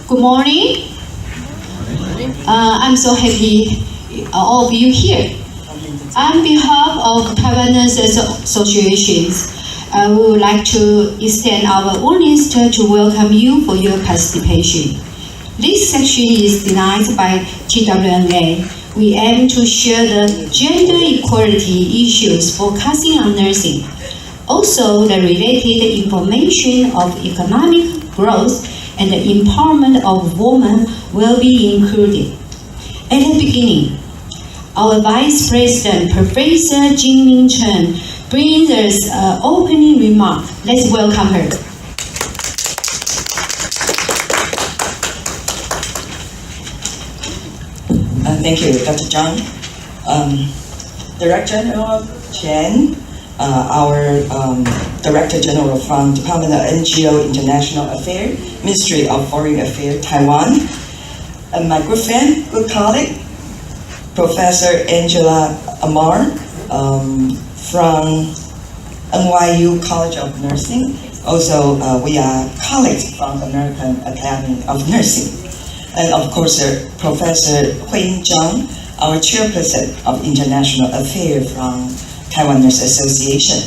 Good morning. I'm so happy all of you here. On behalf of Taiwan Nurses Associations, we would like to extend our warmest to welcome you for your participation. This section is designed by TWNA. We aim to share the gender equality issues focusing on nursing. Also, the related information of economic growth and the empowerment of women will be included. At the beginning, our Vice President, Professor Jin-Ming Chen, brings us an opening remark. Let's welcome her. Thank you, Dr. Zhang. Director General Chen, our Director General from Department of NGO International Affairs, Ministry of Foreign Affairs, Taiwan, and my good friend, good colleague, Professor Angela Amar from NYU College of Nursing. Also, we are colleagues from American Academy of Nursing. And of course, Professor Hui Zhang, our Chairperson of International Affairs from Taiwan Nurse Association.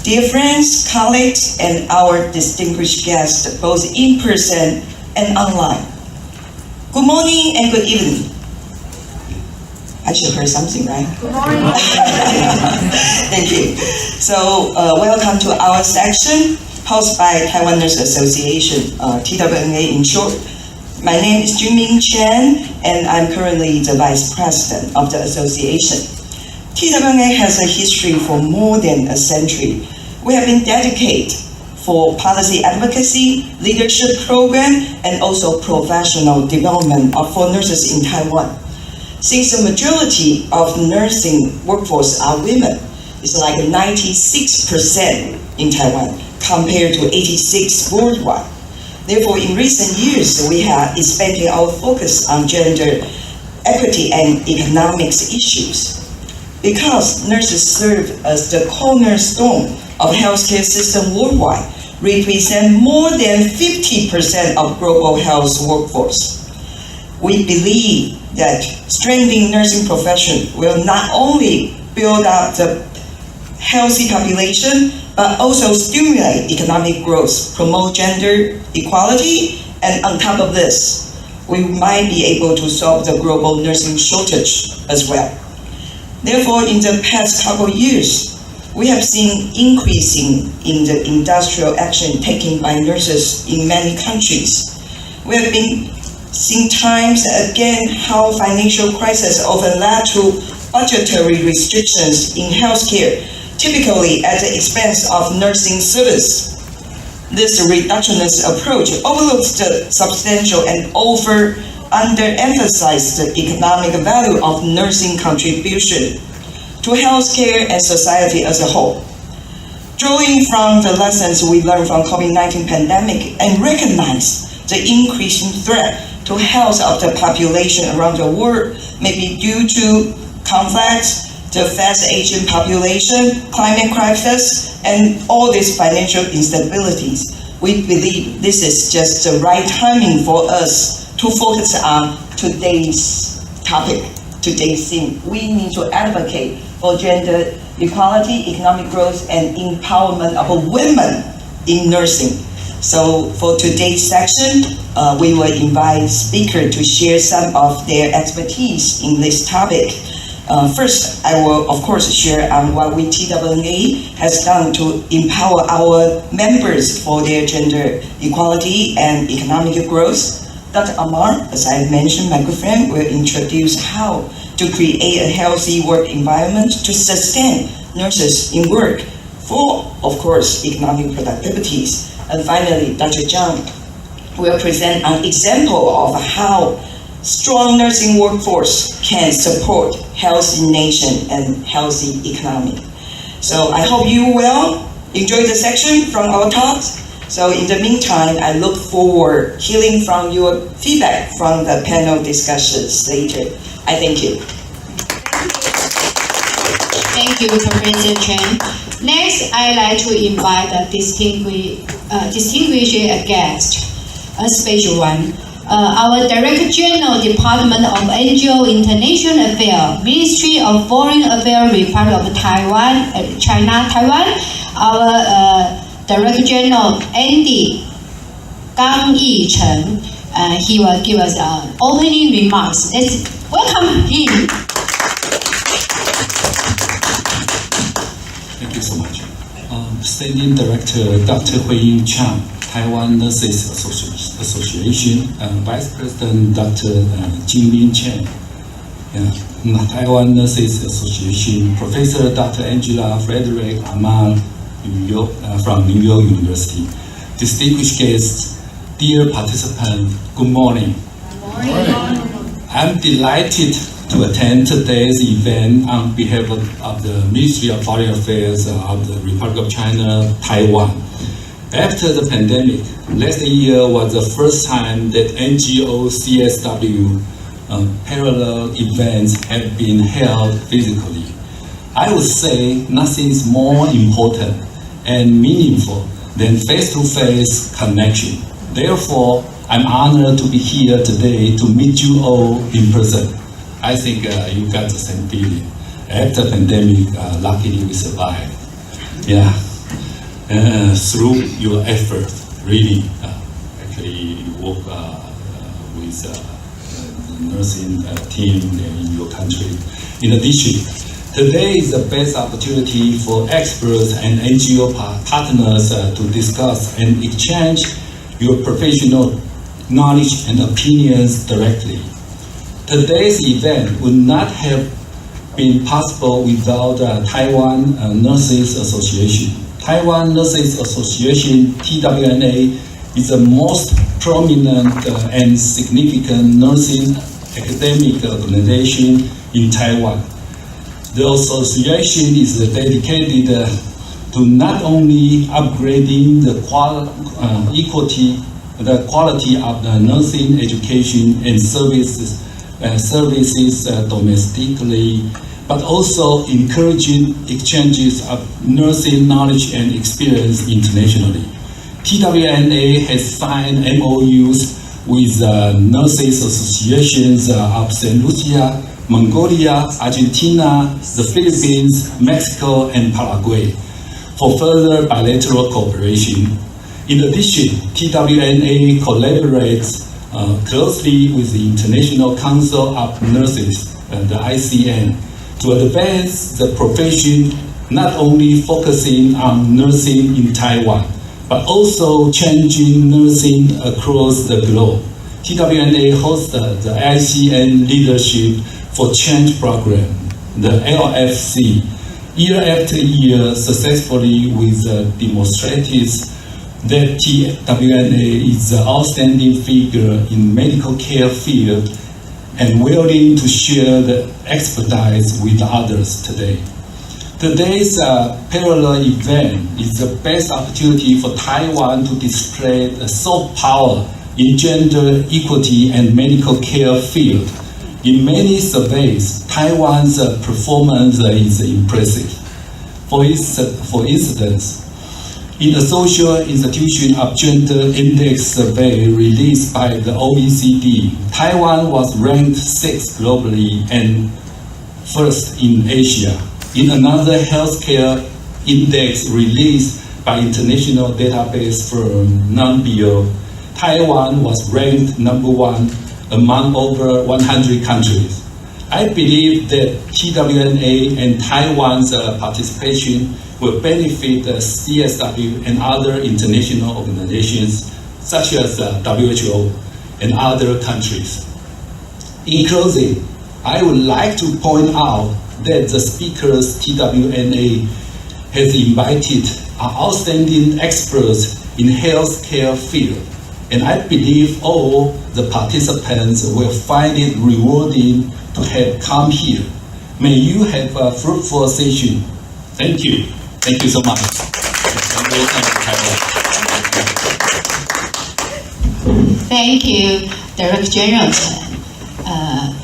Dear friends, colleagues, and our distinguished guests, both in person and online. Good morning and good evening. I should hear something, right? Good morning. Thank you. So, welcome to our section, hosted by Taiwan Nurse Association, TWNA in short. My name is Jin-Ming Chen, and I'm currently the Vice President of the association. TWNA has a history for more than a century. We have been dedicated for policy advocacy, leadership program, and also professional development for nurses in Taiwan. Since the majority of nursing workforce are women, it's like 96% in Taiwan compared to 86% worldwide. Therefore, in recent years, we have expanded our focus on gender equity and economics issues. Because nurses serve as the cornerstone of healthcare system worldwide, represent more than 50% of global health workforce. We believe that strengthening nursing profession will not only build up the healthy population, but also stimulate economic growth, promote gender equality, and on top of this, we might be able to solve the global nursing shortage as well. Therefore, in the past couple of years, we have seen increasing in the industrial action taken by nurses in many countries. We have been seeing times again how financial crisis often led to budgetary restrictions in healthcare, typically at the expense of nursing service. This reductionist approach overlooks the substantial and underemphasized the economic value of nursing contribution to healthcare and society as a whole. Drawing from the lessons we learned from COVID-19 pandemic and recognize the increasing threat to health of the population around the world may be due to conflicts, the fast-aging population, climate crisis, and all these financial instabilities. We believe this is just the right timing for us to focus on today's topic, today's theme. We need to advocate for gender equality, economic growth, and empowerment of women in nursing. So for today's section, we will invite speakers to share some of their expertise in this topic. First, I will, of course, share on what we TWNA has done to empower our members for their gender equality and economic growth. Dr. Amar, as I mentioned, my good friend, will introduce how to create a healthy work environment to sustain nurses in work for, of course, economic productivities. And finally, Dr. Zhang will present an example of how strong nursing workforce can support healthy nation and healthy economy. So I hope you will enjoy the section from our talks. So in the meantime, I look forward hearing from your feedback from the panel discussions later. I thank you. Thank you, Professor Chen. Next, I'd like to invite a distinguished guest, a special one. our Director General, Department of NGO International Affairs, Ministry of Foreign Affairs, Republic of Taiwan, China, Taiwan, our Director General Andy Gang Yi-chen, he will give us opening remarks. Let's welcome him. Thank you so much. Standing Director Dr. Hui-Ying Chang, Taiwan Nurses Association, Vice President Dr. Jingmin Chen, Taiwan Nurses Association, Professor Dr. Angela Frederick Amar from New York University, distinguished guests, dear participants, good morning. Good morning. I'm delighted to attend today's event on behalf of the Ministry of Foreign Affairs of the Republic of China, Taiwan. After the pandemic, last year was the first time that NGO CSW parallel events have been held physically. I would say nothing is more important and meaningful than face-to-face connection. Therefore, I'm honored to be here today to meet you all in person. I think you got the same feeling. After pandemic, luckily we survived. Yeah. Through your effort, really, actually you work with the nursing team in your country. In addition, today is the best opportunity for experts and NGO partners to discuss and exchange your professional knowledge and opinions directly. Today's event would not have been possible without Taiwan Nurses Association. Taiwan Nurses Association, TWNA, is the most prominent and significant nursing academic organization in Taiwan. The association is dedicated to not only upgrading the quality of the nursing education and services domestically, but also encouraging exchanges of nursing knowledge and experience internationally. TWNA has signed MOUs with nurses associations of St. Lucia, Mongolia, Argentina, the Philippines, Mexico, and Paraguay for further bilateral cooperation. In addition, TWNA collaborates closely with the International Council of Nurses, the ICN, to advance the profession, not only focusing on nursing in Taiwan, but also changing nursing across the globe. TWNA hosts the ICN Leadership for Change program, the LFC, year after year successfully with demonstrations that TWNA is an outstanding figure in medical care field and willing to share the expertise with others today. Today's parallel event is the best opportunity for Taiwan to display the soft power in gender equity and medical care field. In many surveys, Taiwan's performance is impressive. For instance, in the Social Institution of Gender Index survey released by the OECD, Taiwan was ranked 6th globally and 1st in Asia. In another healthcare index released by international database firm Numbeo, Taiwan was ranked number 1 among over 100 countries. I believe that TWNA and Taiwan's participation will benefit the CSW and other international organizations such as WHO and other countries. In closing, I would like to point out that the speakers TWNA has invited are outstanding experts in healthcare field, and I believe all the participants will find it rewarding to have come here. May you have a fruitful session. Thank you. Thank you so much. Thank you, Director General.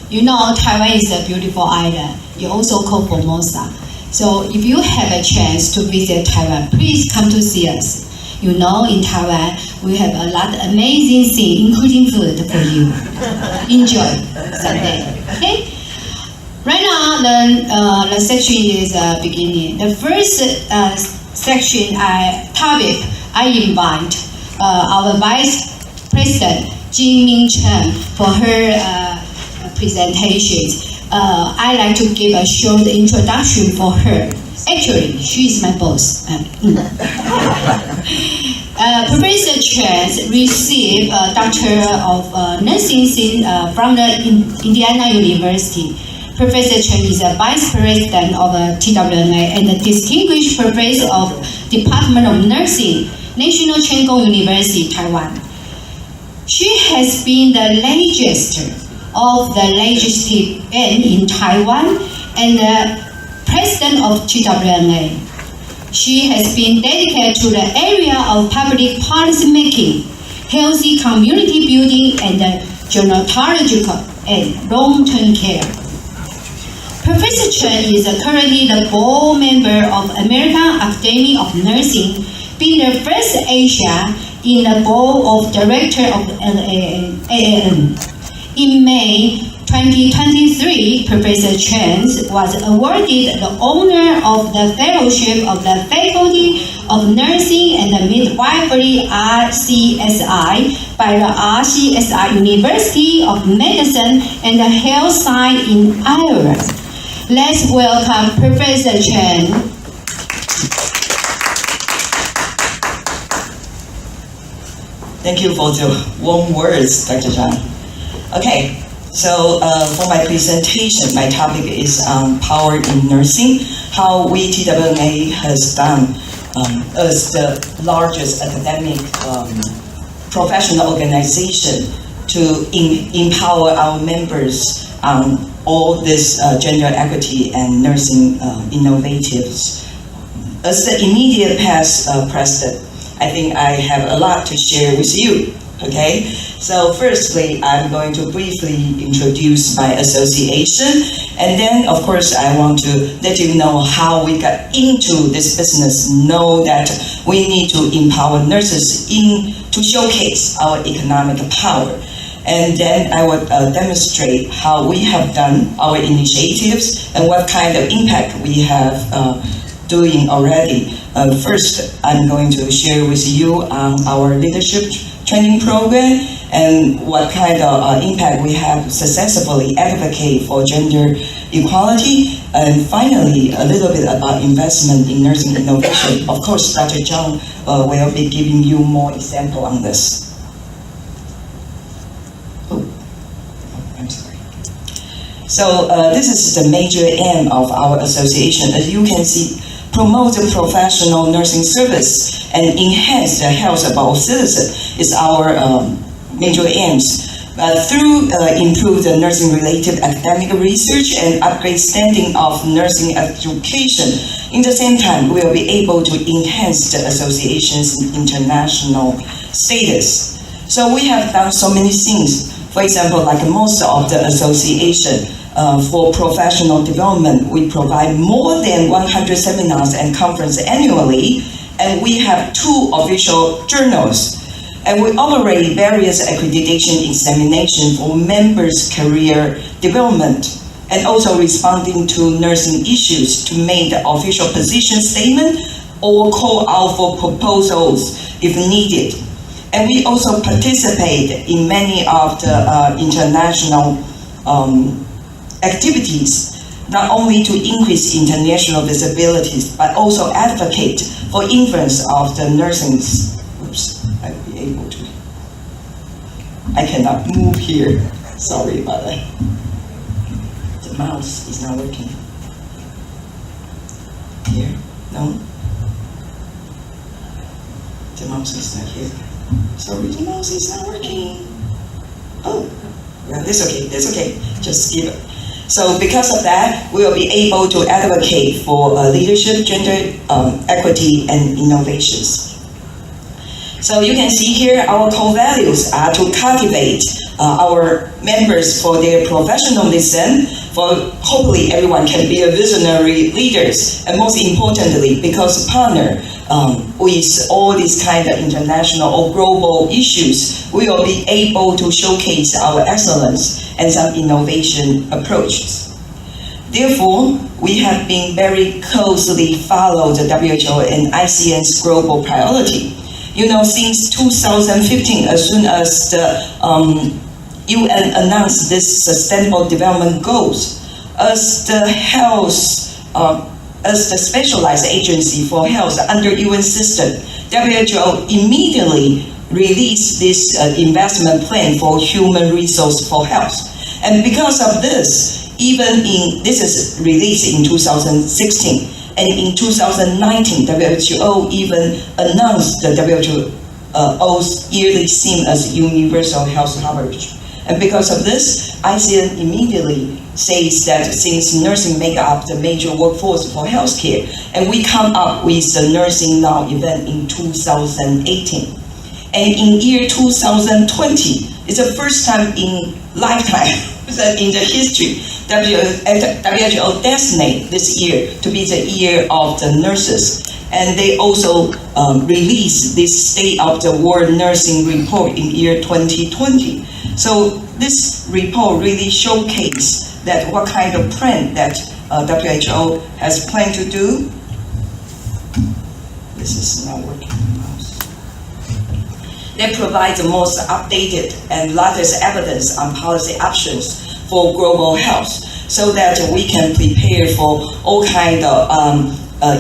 You know Taiwan is a beautiful island. You also call Formosa. So if you have a chance to visit Taiwan, please come to see us. You know, in Taiwan, we have a lot of amazing things, including food for you. Enjoy someday. Okay? Right now, the section is beginning. The first section topic, I invite our Vice President Jin-Ming Chen for her presentation. I like to give a short introduction for her. Actually, she is my boss. Professor Chen received a Doctor of Nursing from the Indiana University. Professor Chen is a Vice President of TWNA and a Distinguished Professor of Department of Nursing, National Chen Kung University, Taiwan. She has been the legislator of the legislative end in Taiwan and the president of TWNA. She has been dedicated to the area of public policy making, healthy community building, and gerontological and long-term care. Professor Chen is currently the board member of American Academy of Nursing, being the first Asia in the board of directors of AAN. In May 2023, Professor Chen was awarded the honor of the Fellowship of the Faculty of Nursing and Midwifery RCSI by the RCSI University of Medicine and Health Science in Ireland. Let's welcome Professor Chen. Thank you for the warm words, Dr. Zhang. Okay, so for my presentation, my topic is power in nursing, how we TWNA has done as the largest academic professional organization to empower our members on all this gender equity and nursing innovatives. As the immediate past president, I think I have a lot to share with you. Okay, so firstly, I'm going to briefly introduce my association, and then, of course, I want to let you know how we got into this business, know that we need to empower nurses to showcase our economic power. And then I will demonstrate how we have done our initiatives and what kind of impact we have doing already. First, I'm going to share with you our leadership training program and what kind of impact we have successfully advocate for gender equality. And finally, a little bit about investment in nursing innovation. Of course, Dr. Zhang will be giving you more example on this. I'm sorry. So this is the major aim of our association. As you can see, promote the professional nursing service and enhance the health of our citizens is our major aims. Through improve the nursing-related academic research and upgrade standing of nursing education, in the same time, we will be able to enhance the association's international status. So we have done so many things. For example, like most of the association, for professional development, we provide more than 100 seminars and conferences annually, and we have 2 official journals. And we operate various accreditation examinations for members' career development, and also responding to nursing issues to make the official position statement or call out for proposals if needed. And we also participate in many of the international activities, not only to increase international visibility, but also advocate for influence of the nursing. Oops, I'll be able to. I cannot move here. Sorry about that. The mouse is not working. Here, no. The mouse is not here. Sorry, the mouse is not working. Oh, yeah, that's okay. That's okay. Just give it. So because of that, we will be able to advocate for leadership, gender equity, and innovations. So you can see here our core values are to cultivate our members for their professionalism, for hopefully everyone can be a visionary leaders, and most importantly, because partner with all these kind of international or global issues, we will be able to showcase our excellence and some innovation approaches. Therefore, we have been very closely followed the WHO and ICN's global priority. Since 2015, as soon as the UN announced this Sustainable Development Goals, as the specialized agency for health under UN system, WHO immediately released this investment plan for human resource for health. And because of this, this is released in 2016, and in 2019, WHO even announced the WHO's yearly theme as universal health coverage. And because of this, ICN immediately says that since nursing make up the major workforce for healthcare, and we come up with the Nursing Now event in 2018. And in year 2020, it's the first time in lifetime that in the history, WHO designate this year to be the year of the nurses. And they also released this State of the World Nursing report in year 2020. So this report really showcased that what kind of plan that WHO has planned to do. This is not working. They provide the most updated and latest evidence on policy options for global health, so that we can prepare for all kind of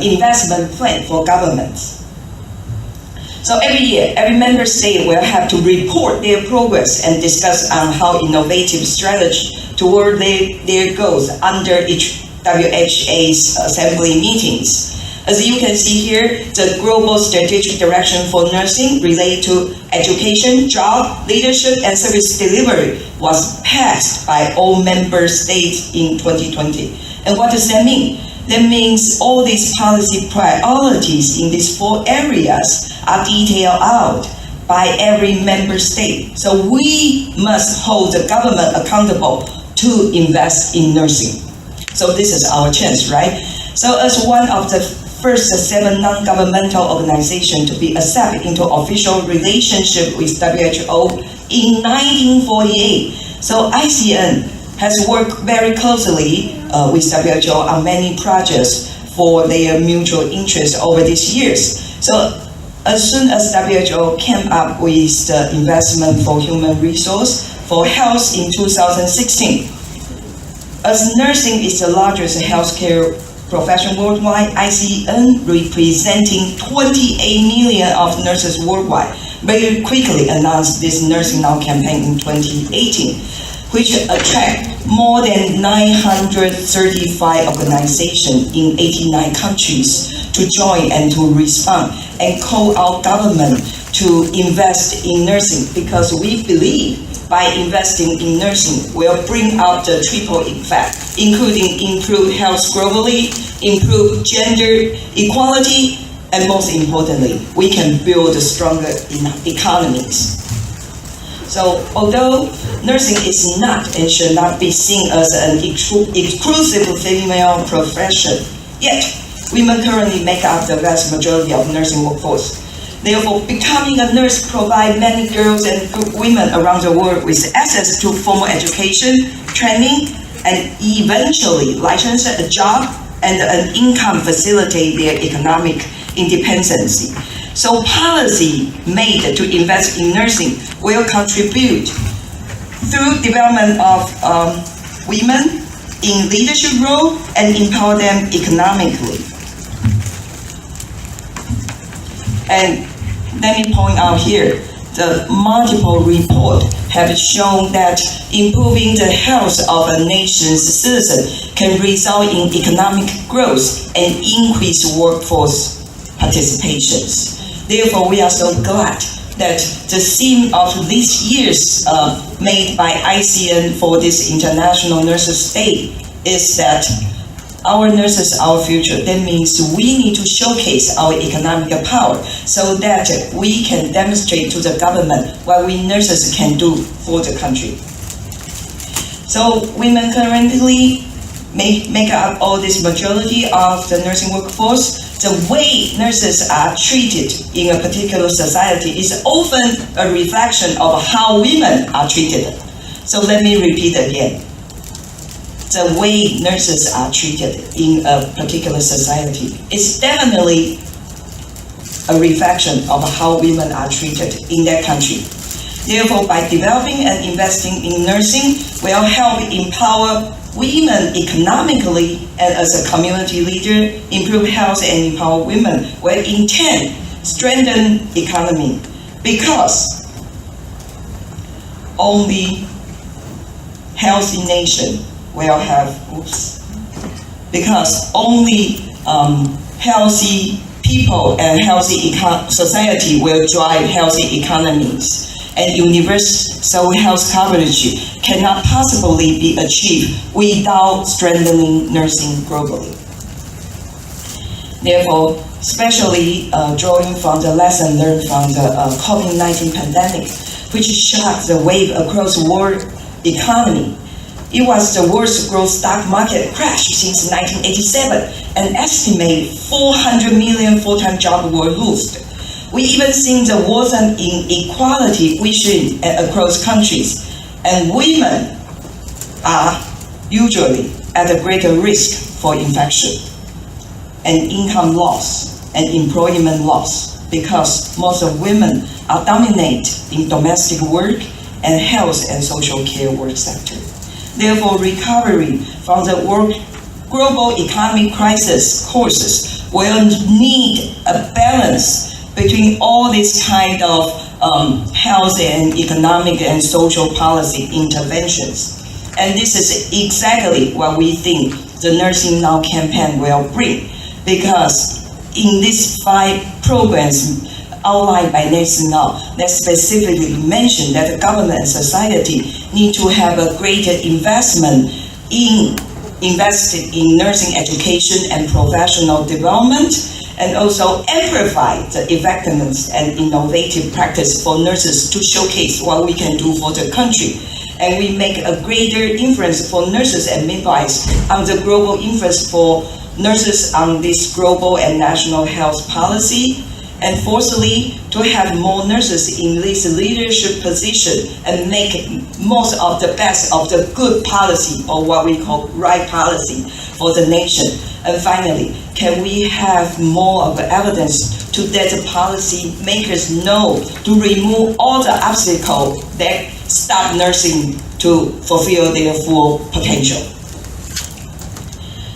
investment plan for governments. So every year, every member state will have to report their progress and discuss on how innovative strategy toward their goals under each WHA's assembly meetings. As you can see here, the global strategic direction for nursing related to education, job, leadership, and service delivery was passed by all member states in 2020. And what does that mean? That means all these policy priorities in these 4 areas are detailed out by every member state. So we must hold the government accountable to invest in nursing. So this is our chance, right? So as one of the first 7 non-governmental organizations to be accepted into official relationship with WHO in 1948. So ICN has worked very closely with WHO on many projects for their mutual interest over these years. So as soon as WHO came up with the investment for human resource for health in 2016, as nursing is the largest healthcare profession worldwide, ICN, representing 28 million of nurses worldwide, very quickly announced this Nursing Now campaign in 2018, which attracted more than 935 organizations in 89 countries to join and to respond and call our government to invest in nursing, because we believe by investing in nursing will bring out the triple effect, including improved health globally, improved gender equality, and most importantly, we can build stronger economies. So although nursing is not and should not be seen as an exclusive female profession, yet women currently make up the vast majority of nursing workforce. Therefore, becoming a nurse provides many girls and women around the world with access to formal education, training, and eventually license, a job, and an income facilitate their economic independence. So policy made to invest in nursing will contribute through development of women in leadership role and empower them economically. And let me point out here, the multiple reports have shown that improving the health of a nation's citizens can result in economic growth and increase workforce participations. Therefore, we are so glad that the theme of this year's made by ICN for this International Nurses Day is that our nurses, our future. That means we need to showcase our economic power so that we can demonstrate to the government what we nurses can do for the country. So women currently make up all this majority of the nursing workforce. The way nurses are treated in a particular society is often a reflection of how women are treated. So let me repeat again. The way nurses are treated in a particular society is definitely a reflection of how women are treated in their country. Therefore, by developing and investing in nursing, will help empower women economically and as a community leader, improve health and empower women, will in turn strengthen economy, because only healthy nation will have, because only healthy people and healthy society will drive healthy economies. And universal health coverage cannot possibly be achieved without strengthening nursing globally. Therefore, especially drawing from the lesson learned from the COVID-19 pandemic, which shocked the wave across the world economy. It was the worst growth stock market crash since 1987, and estimated 400 million full-time jobs were lost. We even seen the worsen inequality within and across countries, and women are usually at a greater risk for infection and income loss and employment loss, because most of women are dominate in domestic work and health and social care work sector. Therefore, recovery from the global economic crisis courses will need a balance between all these kind of health and economic and social policy interventions. And this is exactly what we think the Nursing Now campaign will bring, because in these 5 programs outlined by Nursing Now, that specifically mention that the government and society need to have a greater invested in nursing education and professional development, and also amplify the effectiveness and innovative practice for nurses to showcase what we can do for the country. And we make a greater influence for nurses and midwives on the global influence for nurses on this global and national health policy. And fourthly, to have more nurses in this leadership position and make most of the best of the good policy, or what we call right policy for the nation. And finally, can we have more of the evidence to let the policy makers know to remove all the obstacles that stop nursing to fulfill their full potential?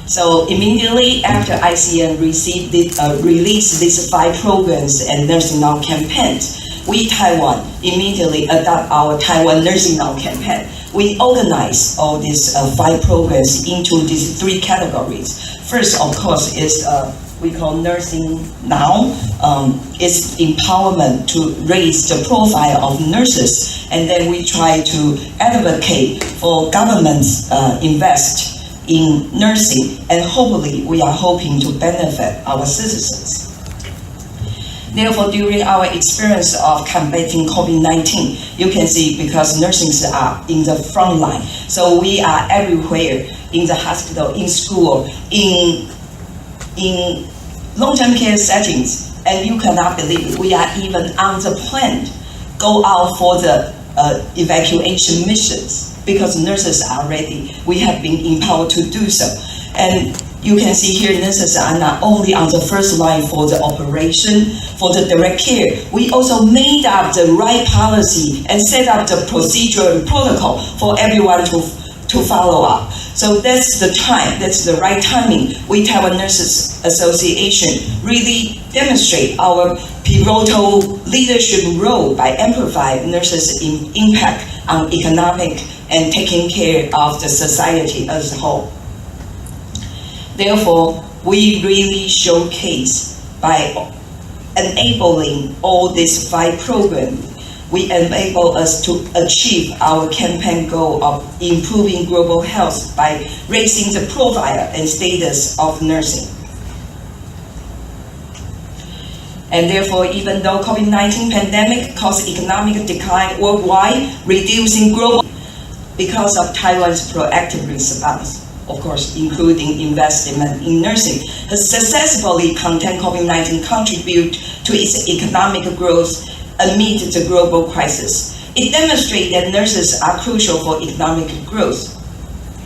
So immediately after ICN released these 5 programs and Nursing Now campaigns, we Taiwan immediately adopt our Taiwan Nursing Now campaign. We organize all these 5 programs into these 3 categories. First, of course, is we call Nursing Now. It's empowerment to raise the profile of nurses, and then we try to advocate for governments invest in nursing, and hopefully we are hoping to benefit our citizens. Therefore, during our experience of combating COVID-19, you can see, because nurses are in the front line, so we are everywhere, in the hospital, in school, in long-term care settings, and you cannot believe it, we are even on the plane, go out for the evacuation missions, because nurses are ready. We have been empowered to do so. And you can see here, nurses are not only on the first line for the operation, for the direct care, we also made up the right policy and set up the procedure and protocol for everyone to follow up. So that's the time, that's the right timing. We Taiwan Nurses Association really demonstrate our pivotal leadership role by amplifying nurses' impact on economic and taking care of the society as a whole. Therefore, we really showcase by enabling all these 5 programs, we enable us to achieve our campaign goal of improving global health by raising the profile and status of nursing. And therefore, even though COVID-19 pandemic caused economic decline worldwide, reducing global, because of Taiwan's proactive response, of course, including investment in nursing, has successfully contained COVID-19, contribute to its economic growth amid the global crisis. It demonstrates that nurses are crucial for economic growth.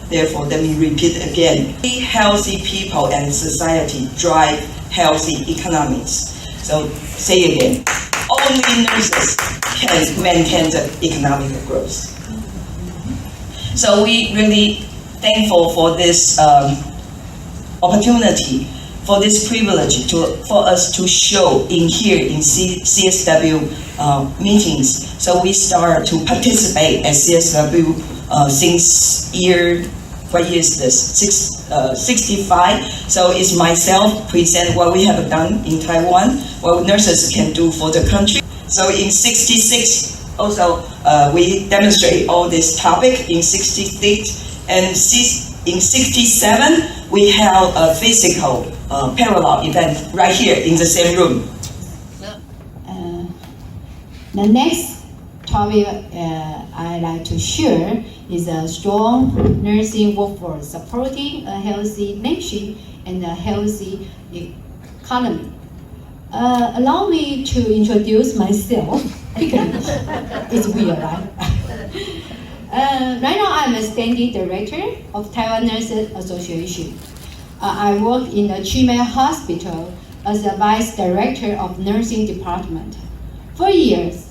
Therefore, let me repeat again, healthy people and society drive healthy economies. So, say again, only nurses can maintain the economic growth. So we really thankful for this opportunity, for this privilege for us to show here in CSW meetings. So we start to participate at CSW since what year is this? 65. So it's myself present what we have done in Taiwan, what nurses can do for the country. So in 66, also we demonstrate all this topic in 66, and in 67 we held a physical parallel event right here in the same room. The next topic I like to share is a strong nursing workforce supporting a healthy nation and a healthy economy. Allow me to introduce myself. It's weird, right? Right now, I'm a standing director of Taiwan Nurses Association. I work in the Chime Hospital as a vice director of nursing department. For years,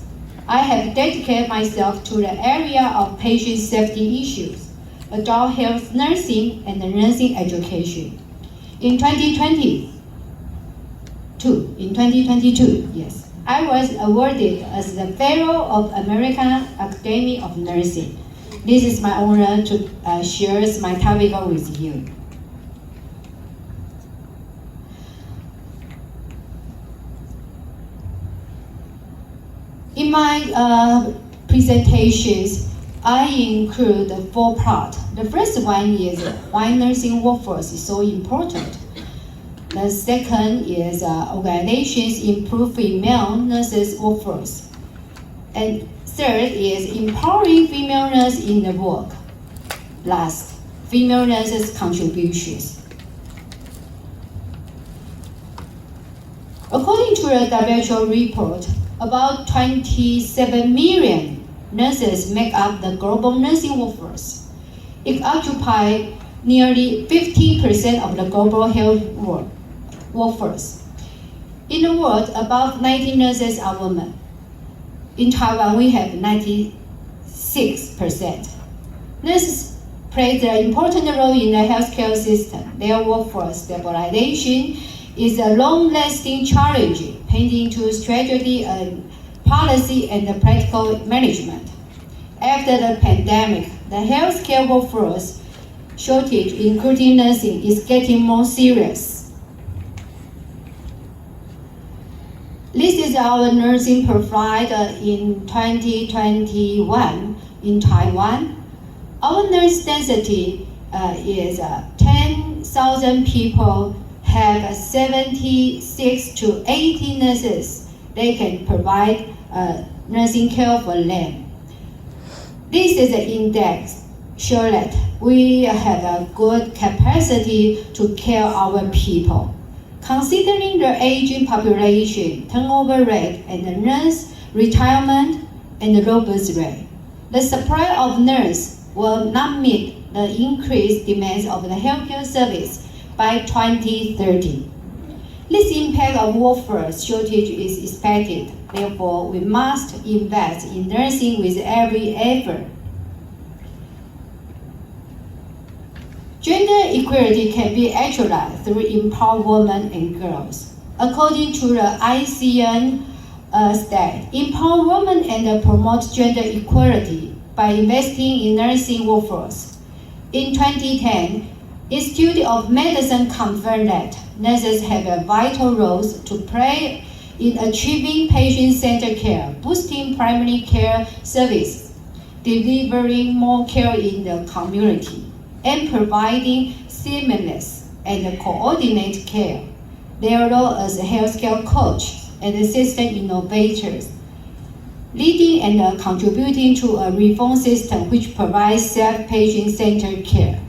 I have dedicated myself to the area of patient safety issues, adult health nursing, and nursing education. In 2022, yes, I was awarded as the Fellow of American Academy of Nursing. This is my honor to share my topic with you. In my presentations, I include 4 parts. The first one is why nursing workforce is so important. The second is organizations improve female nurses workforce. And third is empowering female nurses in the work. Last, female nurses' contributions. According to the WHO report, about 27 million nurses make up the global nursing workforce. It occupies nearly 50% of the global health workforce. In the world, about 90 nurses are women. In Taiwan, we have 96%. Nurses play an important role in the healthcare system. Their workforce stabilization is a long-lasting challenge pending to strategy and policy and practical management. After the pandemic, the healthcare workforce shortage, including nursing, is getting more serious. This is our nursing profile in 2021 in Taiwan. Our nurse density is 10,000 people have 76 to 80 nurses. They can provide nursing care for them. This is an index show that we have a good capacity to care our people. Considering the aging population, turnover rate, and the nurse retirement and the low birth rate, the supply of nurses will not meet the increased demands of the healthcare service by 2030. This impact of workforce shortage is expected. Therefore, we must invest in nursing with every effort. Gender equality can be actualized through empowered women and girls. According to the ICN stat, empower women and promote gender equality by investing in nursing workforce. In 2010, Institute of Medicine confirmed that nurses have a vital role to play in achieving patient-centered care, boosting primary care service, delivering more care in the community, and providing seamless and coordinated care. Their role as a healthcare coach and system innovators leading and contributing to a reform system which provides safe patient-centered care.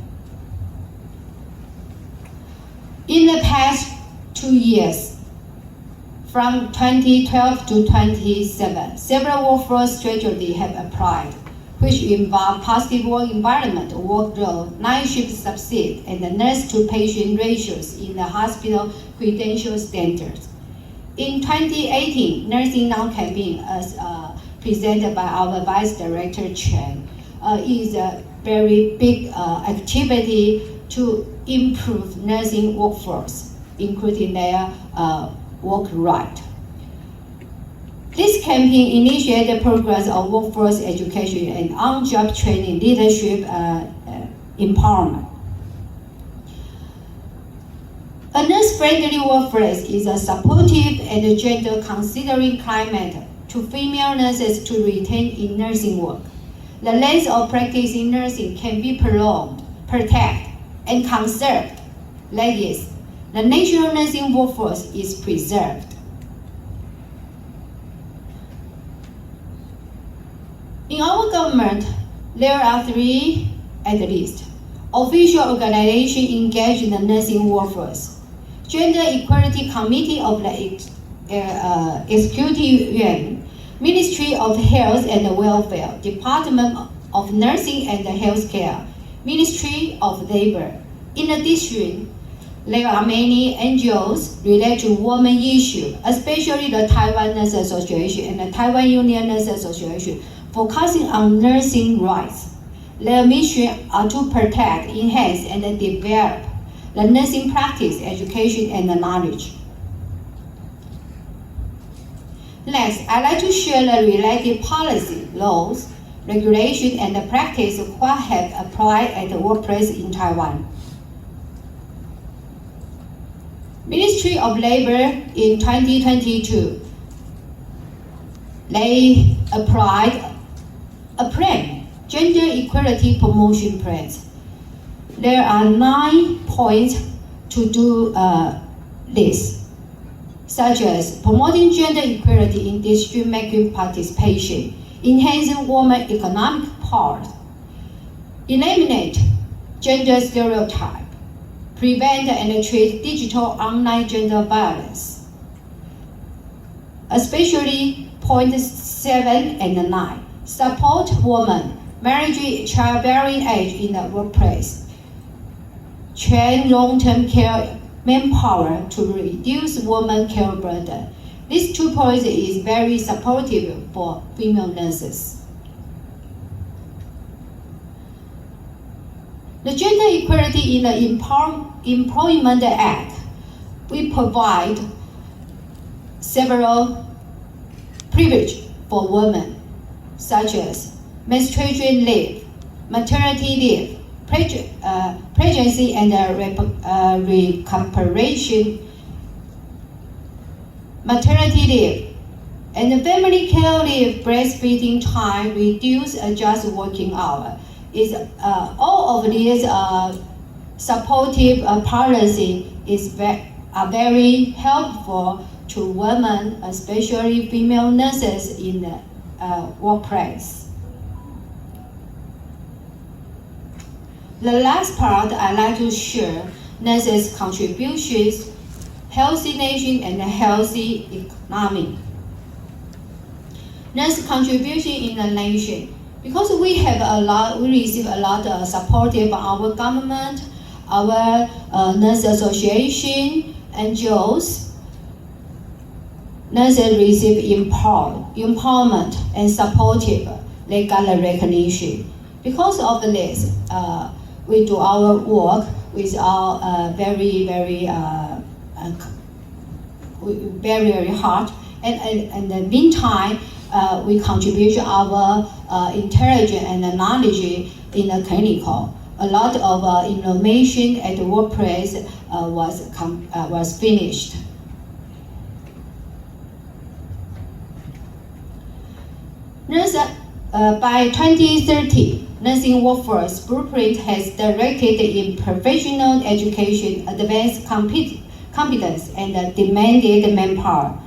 In the past 2 years, from 2012 to 2017, several workforce strategies have applied, which involve positive work environment, work role, night shift subsidy, and the nurse-to-patient ratios in the hospital credential standards. In 2018, Nursing Now campaign, as presented by our Vice Director Chen, is a very big activity to improve nursing workforce, including their work right. This campaign initiated programs of workforce education and on-job training, leadership empowerment. A nurse-friendly workplace is a supportive and gender-considering climate to female nurses to retain in nursing work. The length of practice in nursing can be prolonged, protected, and conserved. Like this, the national nursing workforce is preserved. In our government, there are 3, at least, official organizations engaged in the nursing workforce. Gender Equality Committee of the Executive Yuan, Ministry of Health and Welfare, Department of Nursing and Healthcare, Ministry of Labor. In addition, there are many NGOs related to women issues, especially the Taiwan Nurse Association and the Taiwan Union Nurse Association, focusing on nursing rights. Their mission are to protect, enhance, and develop the nursing practice, education, and knowledge. Next, I'd like to share the related policy, laws, regulation, and the practice of what have applied at the workplace in Taiwan. Ministry of Labor in 2022, they applied a plan, Gender Equality Promotion Plans. There are 9 points to do this, such as promoting gender equality in decision-making participation, enhancing women's economic power, eliminate gender stereotype, prevent and treat digital online gender violence, especially point 7 and 9, support women, marriage, childbearing age in the workplace, train long-term care manpower to reduce women's care burden. These 2 points is very supportive for female nurses. The Gender Equality in the Employment Act, we provide several privileges for women, such as menstruation leave, maternity leave, pregnancy and recuperation, maternity leave, and family care leave, breastfeeding time, reduce adjust working hour. All of these supportive policy are very helpful to women, especially female nurses in the workplace. The last part I'd like to share, nurses' contributions, healthy nation and healthy economy. Nurse contribution in the nation. Because we receive a lot of support from our government, our nurse association, NGOs. Nurses receive empowerment and supportive. They got the recognition. Because of this, we do our work with our very hard. And in the meantime, we contribute our intelligence and knowledge in the clinical. A lot of innovation at the workplace was finished. By 2030, nursing workforce blueprint has directed in professional education, advanced competence, and demanded manpower.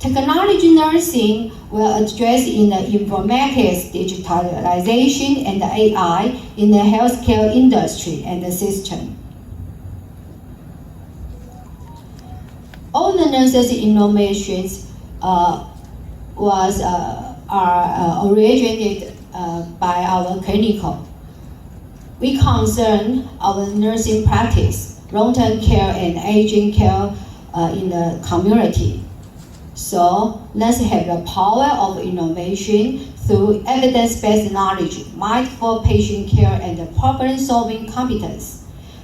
Technology nursing will address in the informatics, digitalization, and AI in the healthcare industry and the system. All the nurses' innovations are originated by our clinical. We concern our nursing practice, long-term care, and aging care in the community. So let's have the power of innovation through evidence-based knowledge, mindful patient care, and problem-solving competence.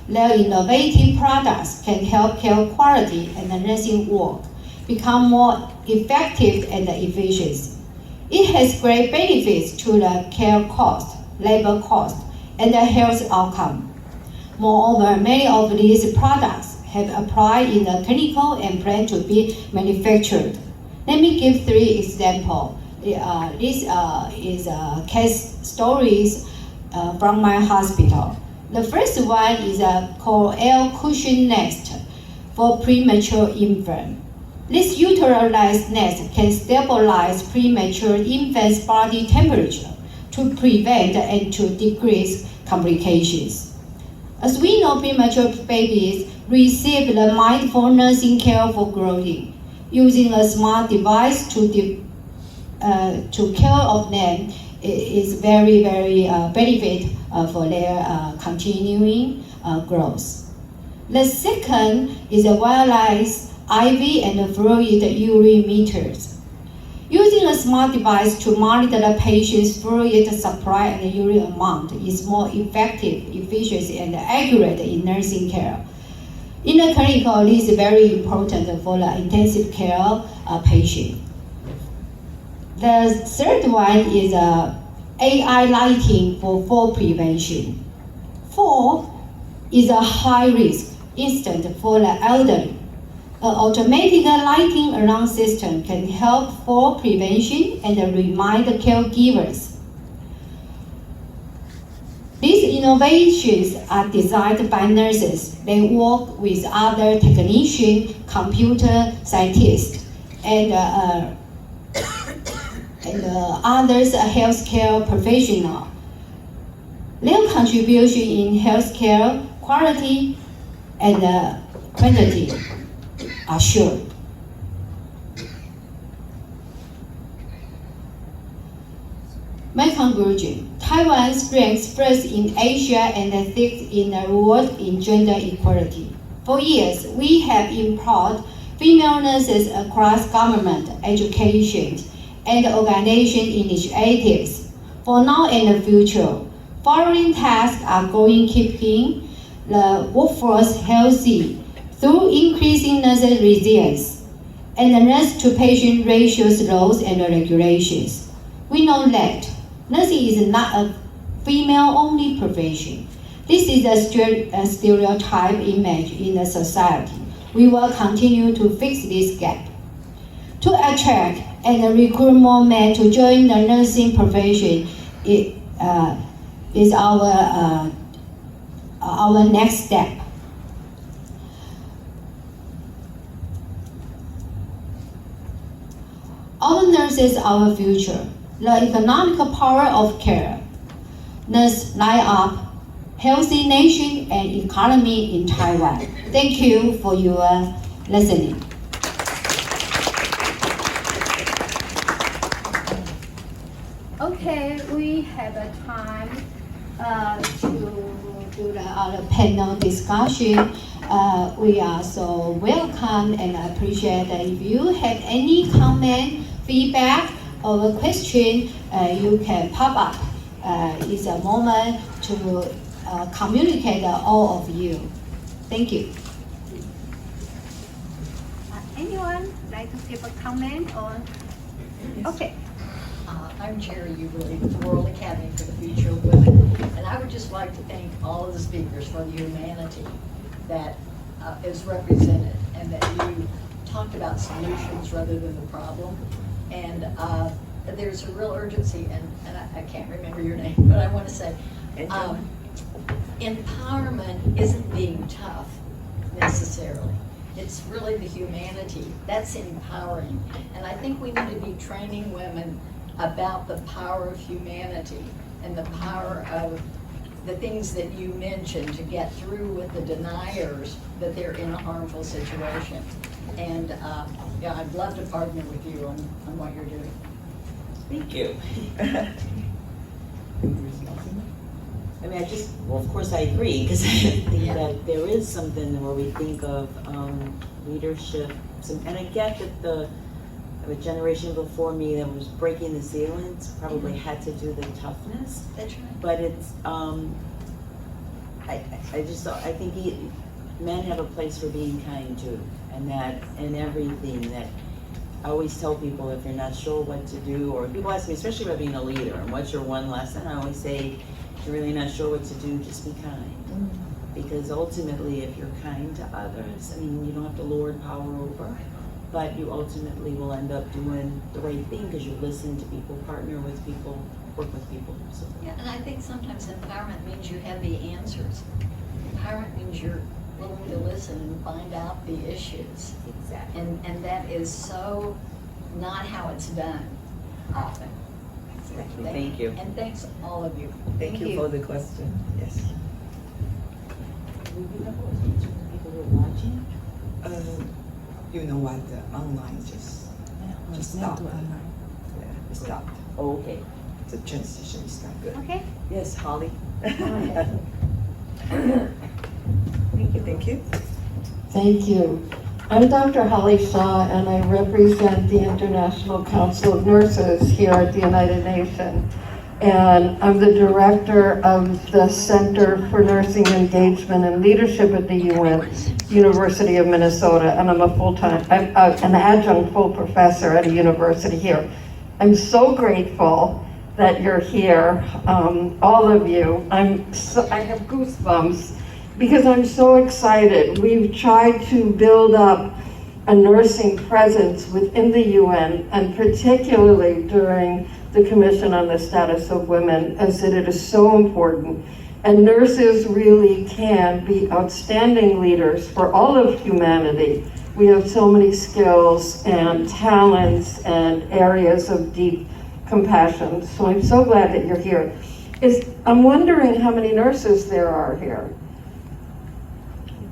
Their innovative products can help care quality and the nursing work become more effective and efficient. It has great benefits to the care cost, labor cost, and the health outcome. Moreover, many of these products have applied in the clinical and plan to be manufactured. Let me give 3 examples. This is case stories from my hospital. The first one is called air cushion nest for premature infant. This utilized nest can stabilize premature infant's body temperature to prevent and to decrease complications. As we know, premature babies receive the mindful nursing care for growing. Using a smart device to care of them is very benefit for their continuing growth. The second is a wireless IV and fluid urine meters. Using a smart device to monitor the patient's fluid supply and urine amount is more effective, efficient, and accurate in nursing care. In the clinical, this is very important for the intensive care patient. The third one is AI lighting for fall prevention. Fall is a high risk incident for the elderly. An automatic lighting alarm system can help fall prevention and remind the caregivers. These innovations are designed by nurses. They work with other technicians, computer scientists, and others healthcare professionals. Their contribution in healthcare quality and quantity are sure. My conclusion, Taiwan ranks first in Asia and sixth in the world in gender equality. For years, we have employed female nurses across government, education, and organization initiatives. For now and the future, following tasks are going keeping the workforce healthy through increasing nurses' resilience and the nurse-to-patient ratios laws and regulations. We know that nursing is not a female-only profession. This is a stereotype image in the society. We will continue to fix this gap. To attract and recruit more men to join the nursing profession is our next step. Our nurses are our future. The economic power of care. Nurse line up, healthy nation and economy in Taiwan. Thank you for your listening. Okay, we have a time to do our panel discussion. We are so welcome and appreciate if you have any comment, feedback, or question, you can pop up. It's a moment to communicate all of you. Thank you. Anyone like to give a comment or? Okay. I'm Jerry Uberly with the World Academy for the Future of Women, and I would just like to thank all of the speakers for the humanity that is represented, and that you talked about solutions rather than the problem. And there's a real urgency, and I can't remember your name, but I want to say, empowerment isn't being tough necessarily. It's really the humanity. That's empowering. And I think we need to be training women about the power of humanity and the power of the things that you mentioned to get through with the deniers that they're in a harmful situation. And yeah, I'd love to partner with you on what you're doing. Thank you. I mean, well, of course I agree, because I think that there is something where we think of leadership, and I get that the generation before me that was breaking the ceilings probably had to do the toughness. That's right. But it's, I think men have a place for being kind too, and that in everything that. I always tell people if you're not sure what to do, or people ask me, especially about being a leader, and what's your one lesson? I always say, if you're really not sure what to do, just be kind. Because ultimately, if you're kind to others, I mean, you don't have to lord power over, but you ultimately will end up doing the right thing because you listen to people, partner with people, work with people. So. Yeah, and I think sometimes empowerment means you have the answers. Empowerment means you're willing to listen and find out the issues. Exactly. And that is so not how it's done often. Exactly. Thank you. And thanks all of you. Thank you for the question. Yes. Do you have questions from the people who are watching? You know what? The online just stopped. Yeah, it stopped. Oh, okay. The transition is not good. Okay. Yes, Holly. Thank you. Thank you. I'm Dr. Holly Shaw, and I represent the International Council of Nurses here at the United Nations. And I'm the director of the Center for Nursing Engagement and Leadership at the UN, University of Minnesota, and I'm an adjunct full professor at a university here. I'm so grateful that you're here, all of you. I have goosebumps because I'm so excited. We've tried to build up a nursing presence within the UN, and particularly during the Commission on the Status of Women, as it is so important. And nurses really can be outstanding leaders for all of humanity. We have so many skills and talents and areas of deep compassion. So I'm so glad that you're here. I'm wondering how many nurses there are here.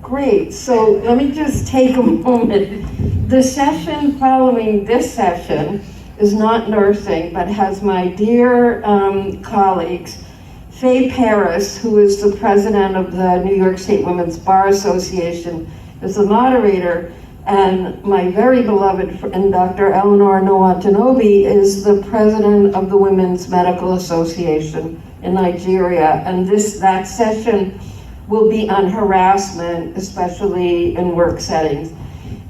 Great, so let me just take a moment. The session following this session is not nursing, but has my dear colleagues, Faye Paris, who is the president of the New York State Women's Bar Association, is the moderator, and my very beloved friend, Dr. Eleanor Nwantinobi, is the president of the Women's Medical Association in Nigeria, and that session will be on harassment, especially in work settings.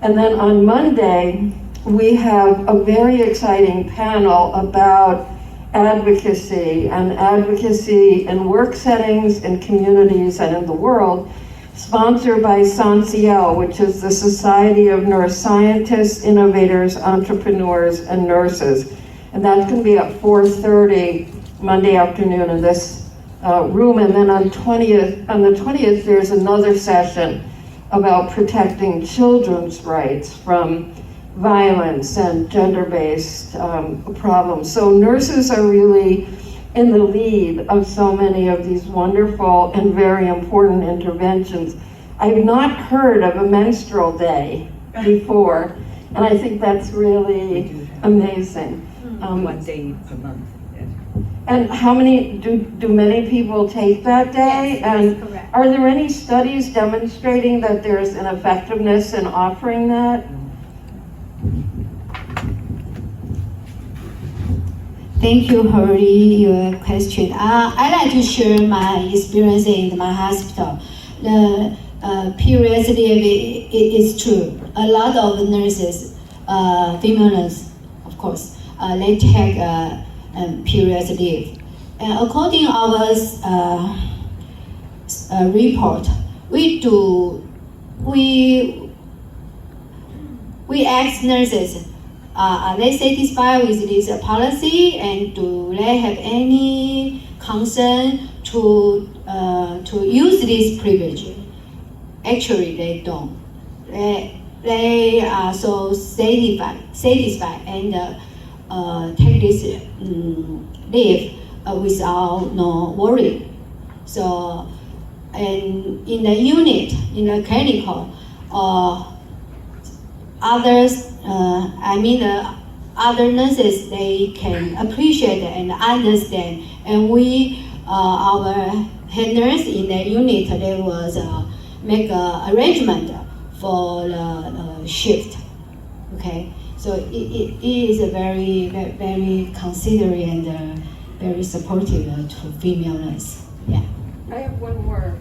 And then on Monday, we have a very exciting panel about advocacy in work settings, in communities, and in the world, sponsored by SONCIEL, which is the Society of Neuroscientists, Innovators, Entrepreneurs, and Nurses. And that's going to be at 4:30 Monday afternoon in this room. And then on the 20th, there's another session about protecting children's rights from violence and gender-based problems. So nurses are really in the lead of so many of these wonderful and very important interventions. I've not heard of a menstrual day before, and I think that's really amazing. One day per month. And how many, do many people take that day? Yes, and correct. Are there any studies demonstrating that there's an effectiveness in offering that? Thank you, Hurry, your question. I like to share my experience in my hospital. The periods leave is true. A lot of nurses, female nurses, of course, they take periods leave. According to our report, we ask nurses, are they satisfied with this policy, and do they have any concern to use this privilege? Actually, they don't. they are so satisfied and take this leave without no worry. So, and in the unit, in the clinical, others, other nurses, they can appreciate and understand. And we, our head nurse in the unit, they was make a arrangement for the shift. Okay, so it is a very considerate and very supportive to female nurse. Yeah. I have one more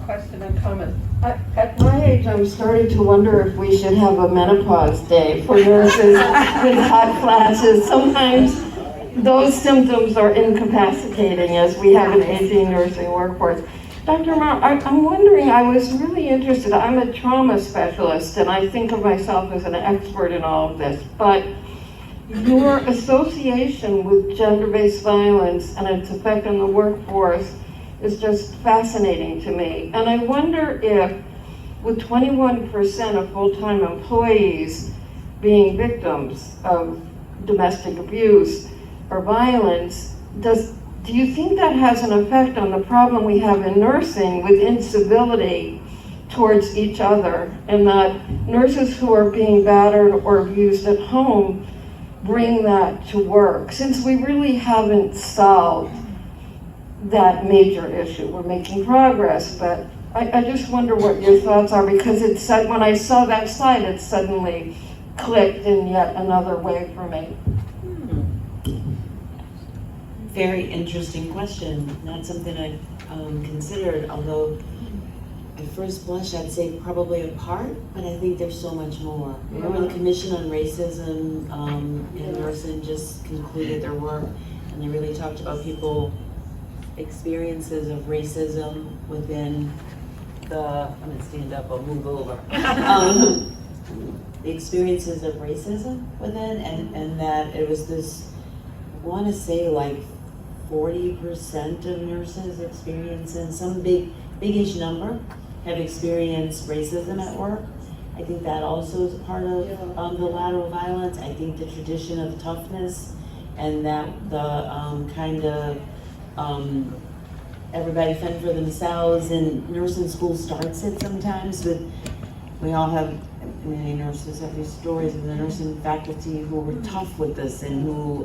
question and comment. At my age, I'm starting to wonder if we should have a menopause day for nurses with hot flashes. Sometimes those symptoms are incapacitating as we have an aging nursing workforce. Dr. Amar, I'm wondering, I was really interested, I'm a trauma specialist and I think of myself as an expert in all of this, but your association with gender-based violence and its effect on the workforce is just fascinating to me. And I wonder if, with 21% of full-time employees being victims of domestic abuse or violence, do you think that has an effect on the problem we have in nursing with incivility towards each other, and that nurses who are being battered or abused at home bring that to work, since we really haven't solved that major issue? We're making progress, but I just wonder what your thoughts are, because it said, when I saw that slide, it suddenly clicked in yet another way for me. Very interesting question. Not something I'd considered, although at first blush I'd say probably a part, but I think there's so much more. Remember the Commission on Racism in nursing just concluded their work, and they really talked about people experiences of racism within the, I'm gonna stand up, I'll move over. The experiences of racism within, and that it was this, I wanna say like 40% of nurses experiencing, some big-ish number have experienced racism at work. I think that also is part of the lateral violence. I think the tradition of toughness and that the kind of everybody fend for themselves, and nursing school starts it sometimes with, we all have, many nurses have these stories of the nursing faculty who were tough with us and who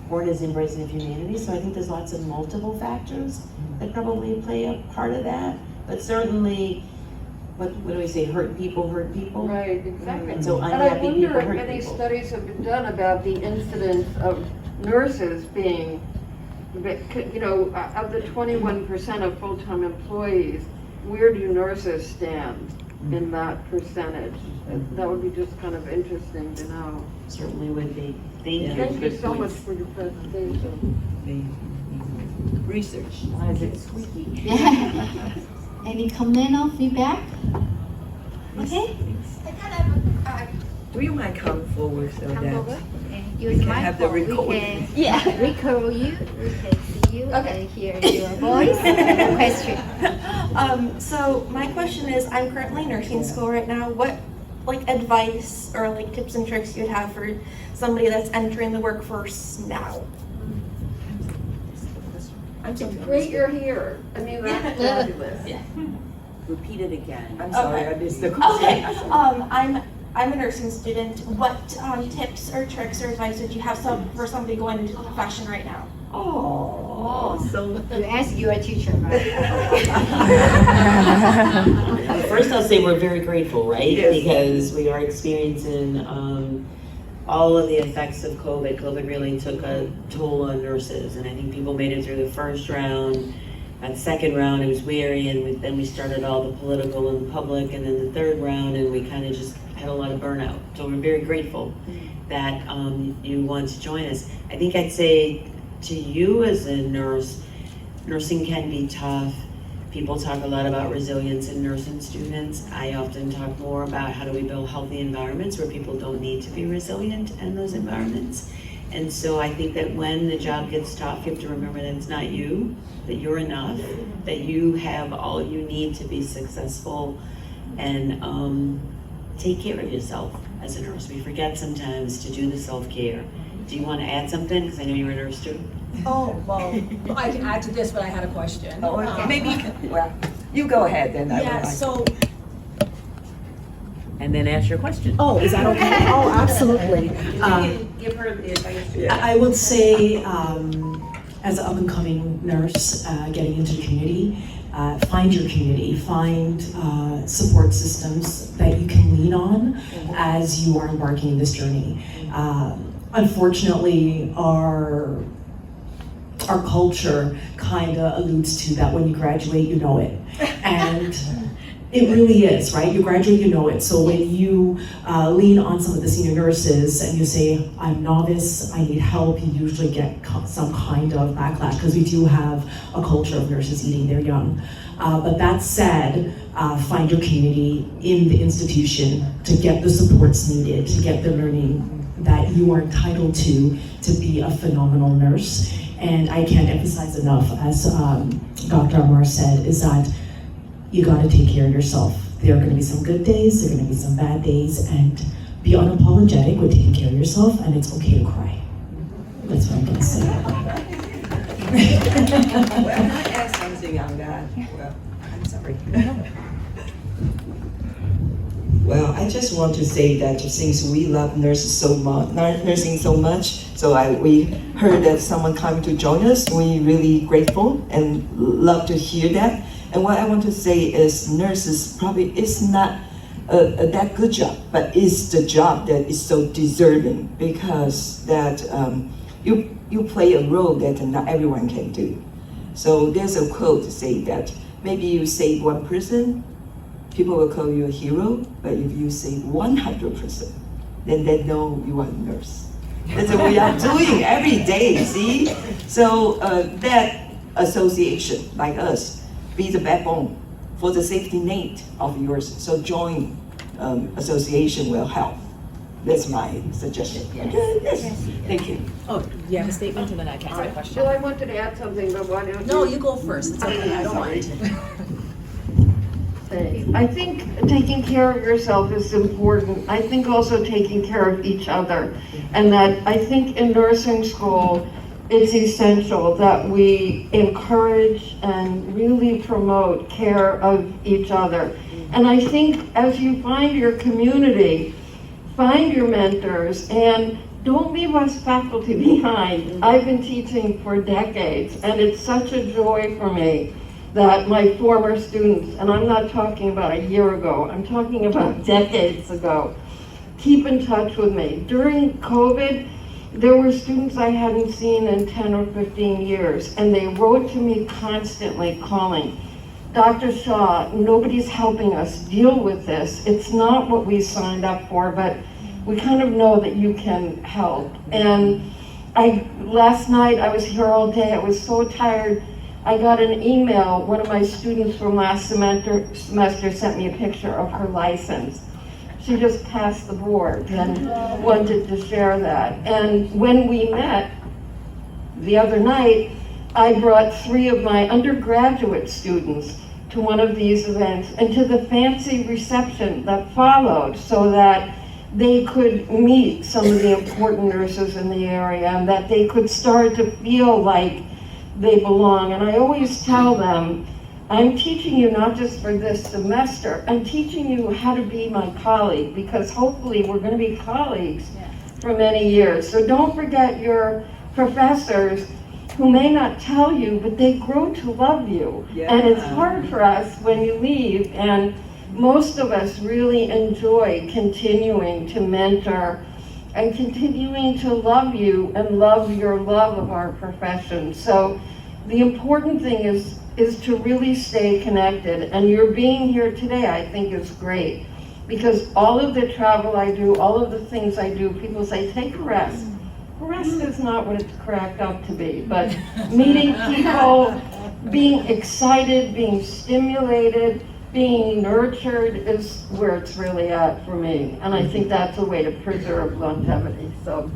weren't as embracing of humanity. So I think there's lots of multiple factors that probably play a part of that. But certainly, what do we say, hurt people hurt people? Right, exactly. And so And I unhappy wonder people if hurt any people. studies have been done about the incidence of nurses being, you know, of the 21% of full-time employees, where do nurses stand in that percentage? That would be just kind of interesting to know. Certainly would be. Thank you. Thank you Good so much points. for your presentation. Research. Why is it squeaky? Yeah. Any comment or feedback? Okay. Do you mind come forward so Come that over. Use we can my have the phone. We recording? can record you. We can see you and hear your voice and question. So my question is, I'm currently in nursing school right now. What advice or tips and tricks you'd have for somebody that's entering the workforce now? It's great you're here. I mean, that's fabulous. Repeat it again. I'm sorry, I missed the Okay. question. I'm a nursing student. What tips or tricks or advice would you have for somebody going into the profession right now? Oh, so You ask your teacher, right? First, I'll say we're very grateful, right? Yes. Because we are experiencing all of the effects of COVID. COVID really took a toll on nurses, and I think people made it through the first round. That second round, it was weary, and then we started all the political and the public, and then the third round, and we kind of just had a lot of burnout. So we're very grateful that you want to join us. I think I'd say to you as a nurse, nursing can be tough. People talk a lot about resilience in nursing students. I often talk more about how do we build healthy environments where people don't need to be resilient in those environments. And so I think that when the job gets tough, you have to remember that it's not you, that you're enough, that you have all you need to be successful. And take care of yourself as a nurse. We forget sometimes to do the self-care. Do you want to add something? Because I know you're a nurse too. Oh, well, I can add to this, but I had a question. Oh, okay. Maybe you can, well, you go ahead then. I would Yeah, like- so, And then ask your question. Oh, is that okay? Oh, absolutely. Give her the advice too. I would say, as an up-and-coming nurse, getting into the community, find your community, find support systems that you can lean on as you are embarking in this journey. Unfortunately, our culture kind of alludes to that when you graduate, you know it. And it really is, right? You graduate, you know it. So when you lean on some of the senior nurses and you say, I'm novice, I need help, you usually get some kind of backlash because we do have a culture of nurses eating their young. But that said, find your community in the institution to get the supports needed, to get the learning that you are entitled to be a phenomenal nurse. And I can't emphasize enough, as Dr. Amar said, is that you gotta take care of yourself. There are gonna be some good days, there are gonna be some bad days, and be unapologetic with taking care of yourself, and it's okay to cry. That's what I'm gonna say. Well, I asked something on that. Well, I'm sorry. Well, I just want to say that since we love nurses so much, nursing so much, we heard that someone come to join us. We're really grateful and love to hear that. And what I want to say is nurses probably is not that good job, but it's the job that is so deserving because that you play a role that not everyone can do. So there's a quote to say that maybe you save one person, people will call you a hero, but if you save 100%, then they know you are a nurse. That's what we are doing every day, see? So that association, like us, be the backbone for the safety net of yours. So join association will help. That's my suggestion. Okay? Yes. Thank you. Oh, you have a statement and then I can ask a question. Well, I wanted to add something, but why don't you? no, you go first. It's okay, I don't mind. I think taking care of yourself is important. I think also taking care of each other. And that I think in nursing school, it's essential that we encourage and really promote care of each other. And I think as you find your community, find your mentors, and don't leave us faculty behind. I've been teaching for decades, and it's such a joy for me that my former students, and I'm not talking about a year ago, I'm talking about decades ago, keep in touch with me. During COVID, there were students I hadn't seen in 10 or 15 years, and they wrote to me constantly calling, Dr. Shaw, nobody's helping us deal with this. It's not what we signed up for, but we kind of know that you can help. And last night I was here all day, I was so tired. I got an email, one of my students from last semester sent me a picture of her license. She just passed the board and wanted to share that. And when we met the other night, I brought 3 of my undergraduate students to one of these events and to the fancy reception that followed so that they could meet some of the important nurses in the area and that they could start to feel like they belong. And I always tell them, I'm teaching you not just for this semester, I'm teaching you how to be my colleague, because hopefully we're going to be colleagues for many years. So don't forget your professors who may not tell you, but they grow to love you. Yeah. And it's hard for us when you leave, and most of us really enjoy continuing to mentor and continuing to love you and love your love of our profession. So the important thing is to really stay connected. And your being here today, I think, is great. Because all of the travel I do, all of the things I do, people say, take a rest. Rest is not what it's cracked up to be. But meeting people, being excited, being stimulated, being nurtured is where it's really at for me. And I think that's a way to preserve longevity. So.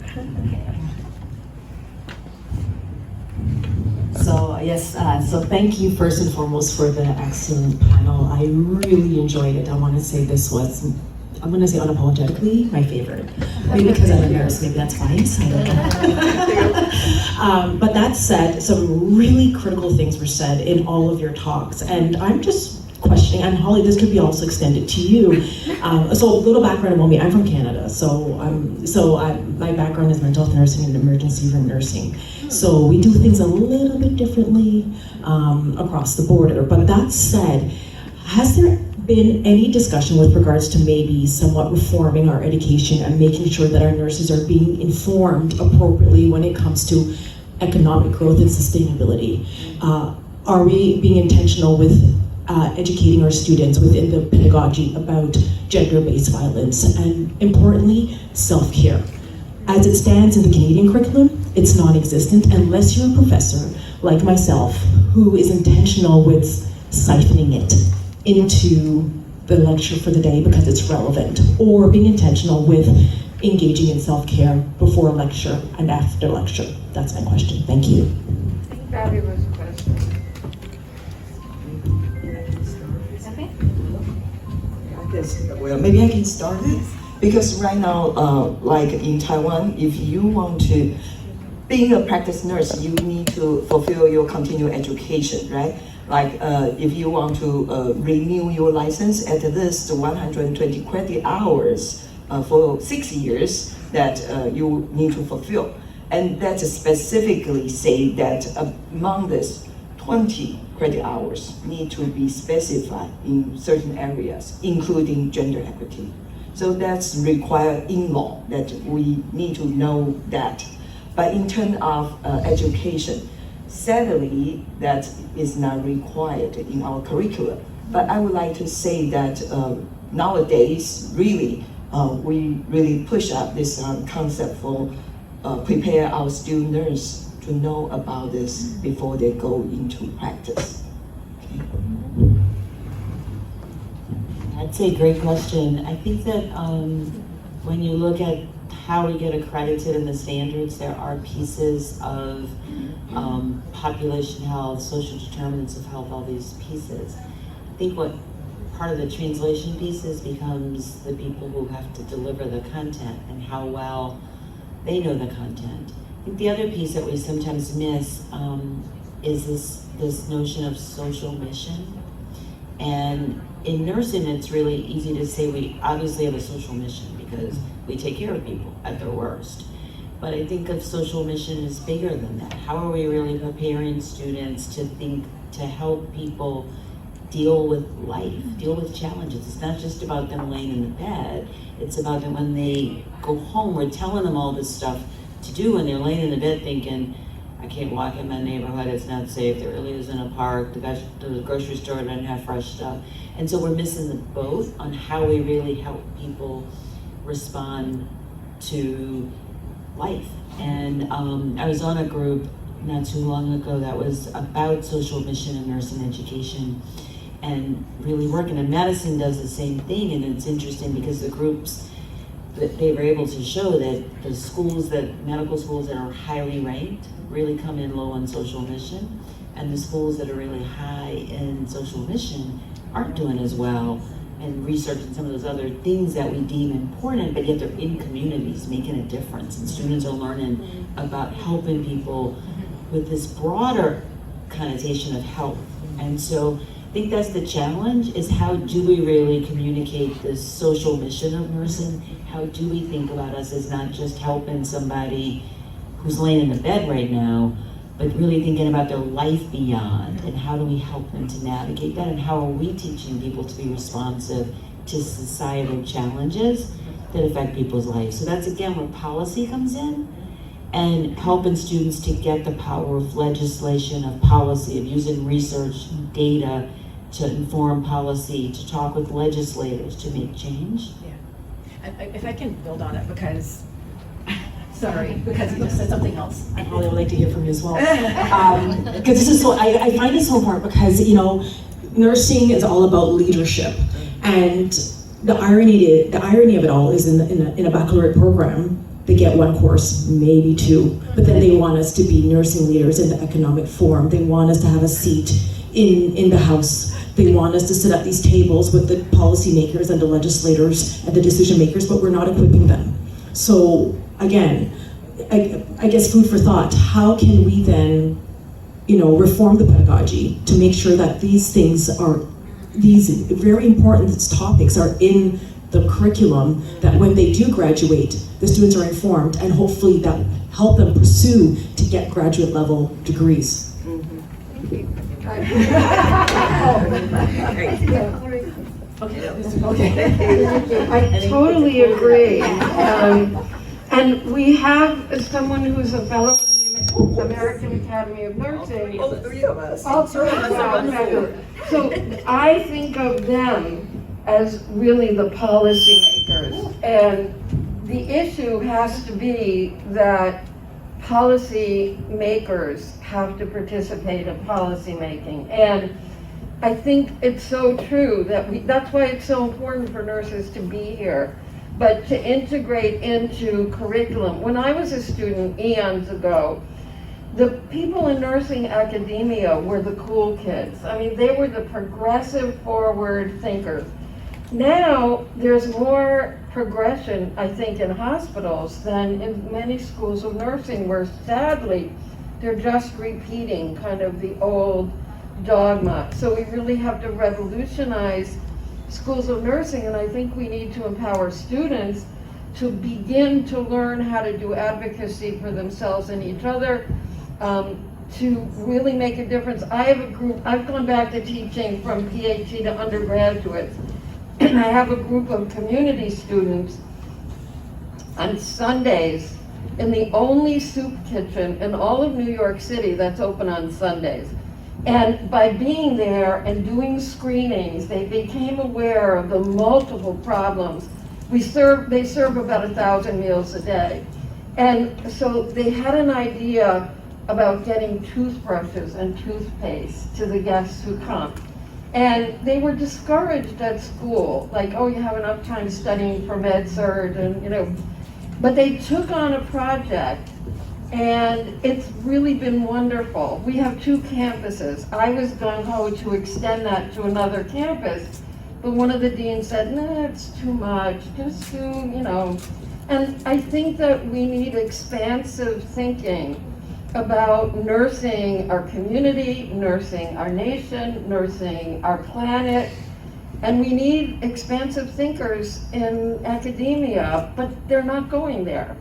So yes, so thank you first and foremost for the excellent panel. I really enjoyed it. I want to say this was I'm gonna say unapologetically, my favorite. Maybe because I'm a nurse, maybe that's bias, I don't know. But that said, some really critical things were said in all of your talks, and I'm just questioning, and Holly, this could be also extended to you. So a little background about me, I'm from Canada, my background is mental health nursing and emergency room nursing. So we do things a little bit differently across the border. But that said, has there been any discussion with regards to maybe somewhat reforming our education and making sure that our nurses are being informed appropriately when it comes to economic growth and sustainability? Are we being intentional with educating our students within the pedagogy about gender-based violence and, importantly, self-care? As it stands in the Canadian curriculum, it's non-existent unless you're a professor like myself who is intentional with siphoning it into the lecture for the day because it's relevant, or being intentional with engaging in self-care before lecture and after lecture. That's my question. Thank you. Fabulous question. Well, maybe I can start it, because right now, like in Taiwan, if you want to, being a practice nurse, you need to fulfill your continuing education, right? Like if you want to renew your license at least 120 credit hours for 6 years that you need to fulfill. And that specifically say that among this, 20 credit hours need to be specified in certain areas, including gender equity. So that's required in law, that we need to know that. But in terms of education, sadly, that is not required in our curriculum. But I would like to say that nowadays, really, we really push up this concept for prepare our student nurse to know about this before they go into practice. Okay. I'd say great question. I think that when you look at how we get accredited in the standards, there are pieces of population health, social determinants of health, all these pieces. I think what part of the translation pieces becomes the people who have to deliver the content and how well they know the content. I think the other piece that we sometimes miss is this notion of social mission. And in nursing, it's really easy to say we obviously have a social mission because we take care of people at their worst. But I think of social mission as bigger than that. How are we really preparing students to think, to help people deal with life, deal with challenges? It's not just about them laying in the bed. It's about them when they go home, we're telling them all this stuff to do, and they're laying in the bed thinking, I can't walk in my neighborhood, it's not safe, there really isn't a park, the grocery store doesn't have fresh stuff. And so we're missing the boat on how we really help people respond to life. And I was on a group not too long ago that was about social mission in nursing education and really working. And Madison does the same thing, and it's interesting because the groups that they were able to show that the schools, medical schools that are highly ranked really come in low on social mission, and the schools that are really high in social mission aren't doing as well, and researching some of those other things that we deem important, but yet they're in communities making a difference, and students are learning about helping people with this broader connotation of health. And so I think that's the challenge, is how do we really communicate this social mission of nursing? How do we think about us as not just helping somebody who's laying in the bed right now, but really thinking about their life beyond, and how do we help them to navigate that, and how are we teaching people to be responsive to societal challenges that affect people's lives? So that's again where policy comes in, and helping students to get the power of legislation, of policy, of using research, data to inform policy, to talk with legislators to make change. Yeah. If I can build on it, because because you just said something else. I probably would like to hear from you as well. Because this is so, I find it so important because, you know, nursing is all about leadership. And the irony of it all is in a baccalaureate program, they get one course, maybe two, but then they want us to be nursing leaders in the economic forum. They want us to have a seat in the House. They want us to sit at these tables with the policymakers and the legislators and the decision makers, but we're not equipping them. So again, I guess food for thought. How can we then, reform the pedagogy to make sure that these very important topics are in the curriculum, that when they do graduate, the students are informed, and hopefully that help them pursue to get graduate level degrees. I totally agree. And we have someone who's a fellow in the American Academy of Nursing. All three of us. All three of us. So I think of them as really the policymakers. And the issue has to be that policy makers have to participate in policy making. And I think it's so true that's why it's so important for nurses to be here, but to integrate into curriculum. When I was a student eons ago, the people in nursing academia were the cool kids. I mean, they were the progressive, forward thinkers. Now, there's more progression, I think, in hospitals than in many schools of nursing, where sadly, they're just repeating kind of the old dogma. So we really have to revolutionize schools of nursing, and I think we need to empower students to begin to learn how to do advocacy for themselves and each other, to really make a difference. I have a group, I've gone back to teaching from PhD to undergraduates, and I have a group of community students on Sundays in the only soup kitchen in all of New York City that's open on Sundays. And by being there and doing screenings, they became aware of the multiple problems. They serve about 1,000 meals a day. And so they had an idea about getting toothbrushes and toothpaste to the guests who come. And they were discouraged at school, like, oh, you have enough time studying for med-surg, and but they took on a project, and it's really been wonderful. We have 2 campuses. I was gung-ho to extend that to another campus, but one of the deans said, nah, it's too much, just do, And I think that we need expansive thinking about nursing our community, nursing our nation, nursing our planet, and we need expansive thinkers in academia, but they're not going there.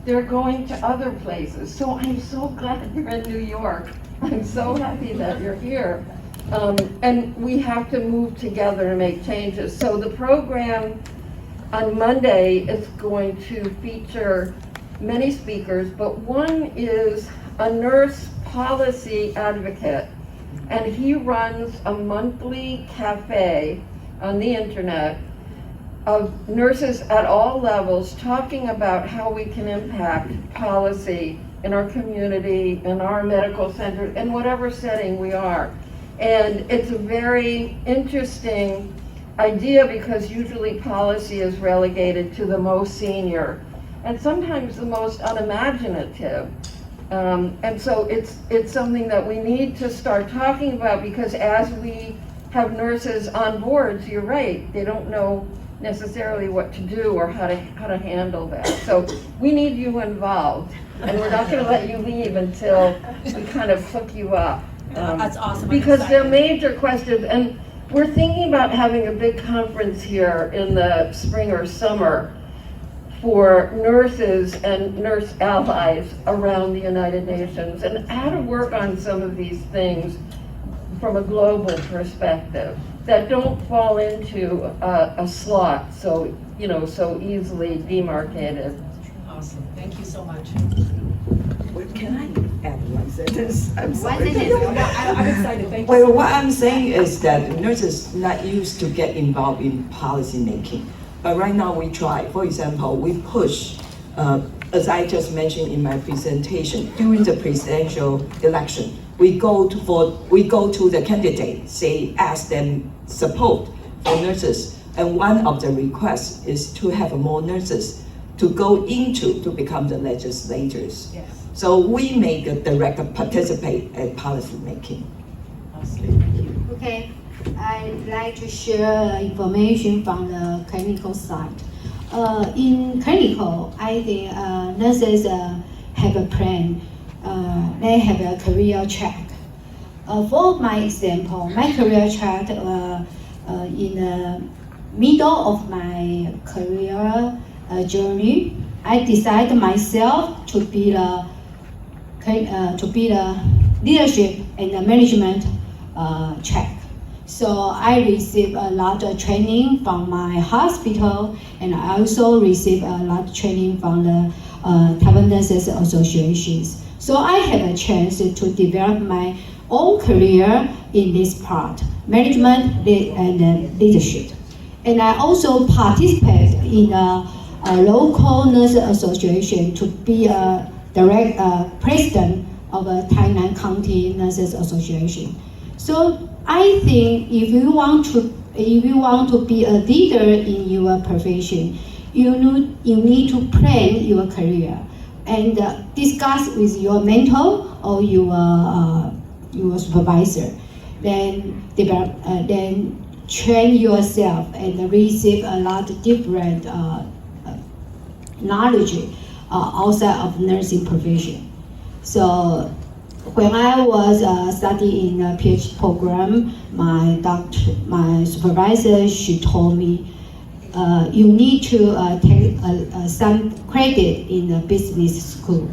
They're going to other places. So I'm so glad you're in New York. I'm so happy that you're here. And we have to move together and make changes. So the program on Monday is going to feature many speakers, but one is a nurse policy advocate, and he runs a monthly cafe on the internet of nurses at all levels talking about how we can impact policy in our community, in our medical center, in whatever setting we are. And it's a very interesting idea because usually policy is relegated to the most senior and sometimes the most unimaginative. And so it's something that we need to start talking about, because as we have nurses on boards, you're right, they don't know necessarily what to do or how to handle that. So we need you involved, and we're not going to let you leave until we kind of hook you up. That's awesome. Because they're major questions, and we're thinking about having a big conference here in the spring or summer for nurses and nurse allies around the United Nations, and how to work on some of these things from a global perspective that don't fall into a slot so easily demarcated. Awesome. Thank you so much. Can I add one sentence? I'm sorry. I'm excited. Thank you. Well, what I'm saying is that nurses not used to get involved in policy making. But right now we try. For example, we push, as I just mentioned in my presentation, during the presidential election, we go to the candidate, say, ask them support for nurses. And one of the requests is to have more nurses to go to become the legislators. Yes. So we make a direct participate at policy making. Awesome. Thank you. Okay, I'd like to share information from the clinical side. In clinical, I think nurses have a plan. They have a career track. For my example, my career track in the middle of my career journey, I decided myself to be the leadership and the management track. So I received a lot of training from my hospital, and I also received a lot of training from the Taiwan Nurses Associations. So I had a chance to develop my own career in this part, management and leadership. And I also participate in a local nurse association to be a direct president of a Tainan County Nurses Association. So I think if you want to be a leader in your profession, you need to plan your career and discuss with your mentor or your supervisor. Then develop, then train yourself and receive a lot of different knowledge outside of nursing profession. So when I was studying a PhD program, my supervisor, she told me, you need to take some credit in the business school.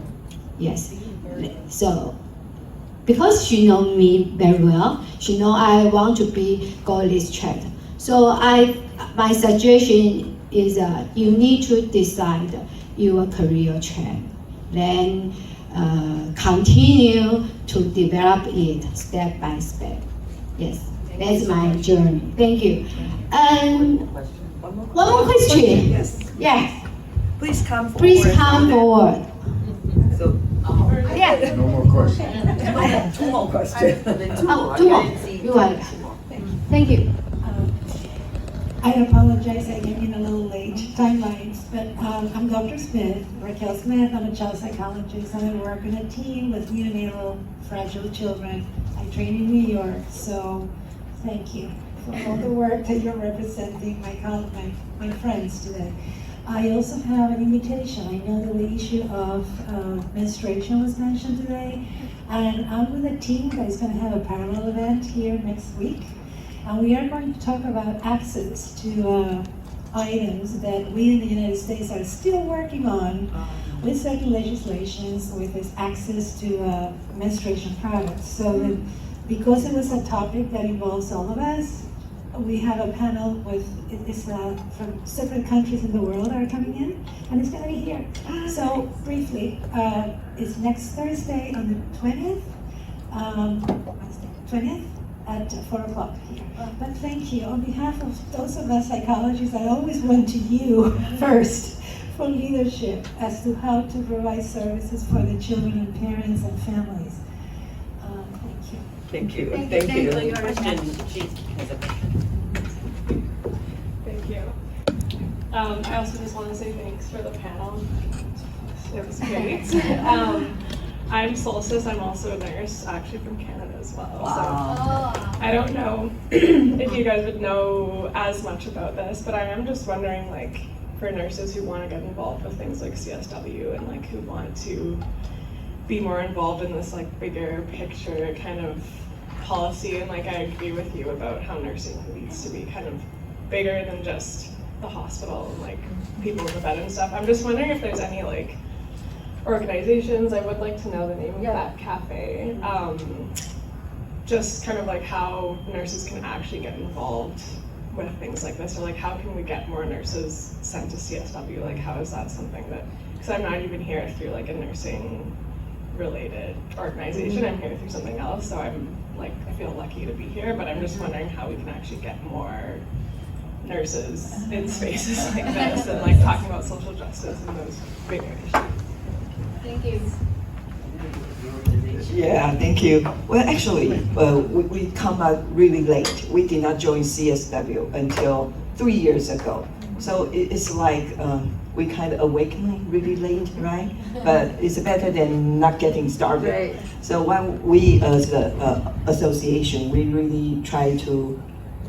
Yes. So because she knows me very well, she knows I want to go this track. So my suggestion is you need to decide your career track, then continue to develop it step by step. Yes, that's my journey. Thank you. And one more question. Yes. Yes. Please come forward. Please come forward. So, Yeah. No more questions. two more questions. Two more. You want? Thank you. I apologize, I came in a little late, timelines, but I'm Dr. Smith, Raquel Smith. I'm a child psychologist, and I work in a team with neonatal fragile children. I train in New York, so thank you for all the work that you're representing my friends today. I also have an invitation. I know that the issue of menstruation was mentioned today, and I'm with a team that is going to have a parallel event here next week. And we are going to talk about access to items that we in the United States are still working on with certain legislations with this access to menstruation products. So because it was a topic that involves all of us, we have a panel with from separate countries in the world that are coming in, and it's going to be here. So briefly, it's next Thursday on the 20th. 20th? At 4 o'clock here. But thank you. On behalf of those of us psychologists, I always went to you first for leadership as to how to provide services for the children and parents and families. Thank you. Thank you. Thank you. Thank you. I also just want to say thanks for the panel. It was great. I'm Solstice. I'm also a nurse, actually from Canada as well. Wow. So I don't know if you guys would know as much about this, but I am just wondering, like, for nurses who want to get involved with things like CSW and like who want to be more involved in this like bigger picture kind of policy, and like I agree with you about how nursing needs to be kind of bigger than just the hospital and like people in the bed and stuff. I'm just wondering if there's any like organizations. I would like to know the name of that cafe. Just kind of like how nurses can actually get involved with things like this, or like how can we get more nurses sent to CSW? Like how is that something that, because I'm not even here through like a nursing related organization, I'm here through something else, so I'm like, I feel lucky to be here, but I'm just wondering how we can actually get more nurses in spaces like this and like talking about social justice and those bigger issues. Thank you. Yeah, thank you. Well, actually, we come out really late. We did not join CSW until 3 years ago. So it's like we kind of awakening really late, right? But it's better than not getting started. Right. So when we as an association, we really try to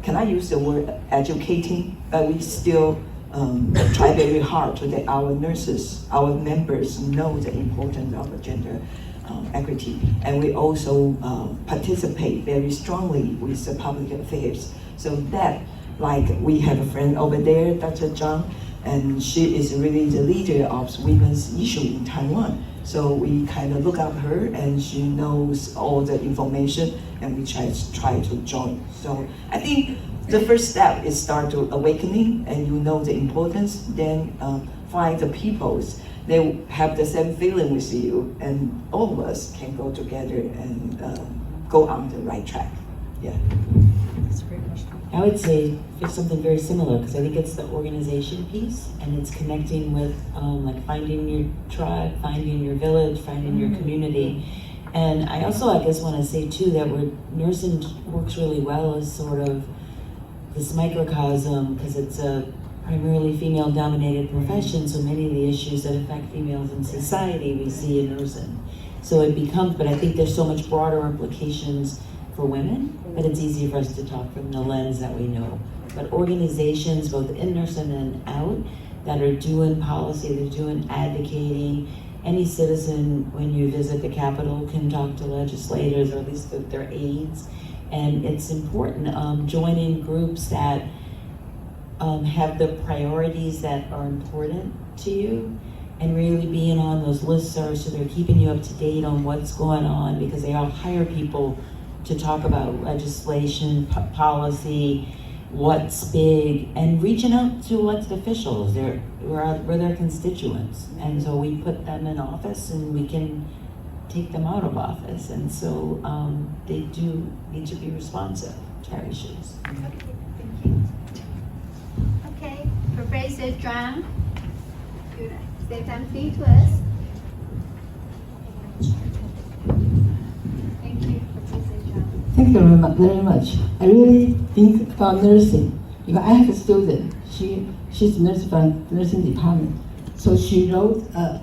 can I use the word educating? But we still try very hard to let our nurses, our members know the importance of gender equity. And we also participate very strongly with the public affairs. So that, like we have a friend over there, Dr. Zhang, and she is really the leader of women's issue in Taiwan. So we kind of look up her, and she knows all the information, and we try to join. So I think the first step is start to awakening, and you know the importance. Then find the peoples. They have the same feeling with you, and all of us can go together and go on the right track. Yeah. That's a great question. I would say it's something very similar, because I think it's the organization piece, and it's connecting with like finding your tribe, finding your village, finding your community. And I also, I guess, want to say too that where nursing works really well is sort of this microcosm, because it's a primarily female-dominated profession, so many of the issues that affect females in society we see in nursing. So it becomes, but I think there's so much broader implications for women, but it's easier for us to talk from the lens that we know. But organizations, both in nursing and out, that are doing policy, they're doing advocating. Any citizen, when you visit the Capitol, can talk to legislators, or at least their aides. And it's important, joining groups that have the priorities that are important to you, and really being on those listservs so they're keeping you up to date on what's going on, because they all hire people to talk about legislation, policy, what's big, and reaching out to elected officials. We're their constituents, and so we put them in office and we can take them out of office, and so they do need to be responsive to our issues. Okay, thank you. Okay, Professor Zhang, you say something to us. Thank you, Professor Zhang. Thank you very much. I really think about nursing, because I have a student. She's a nurse from the nursing department. So she wrote a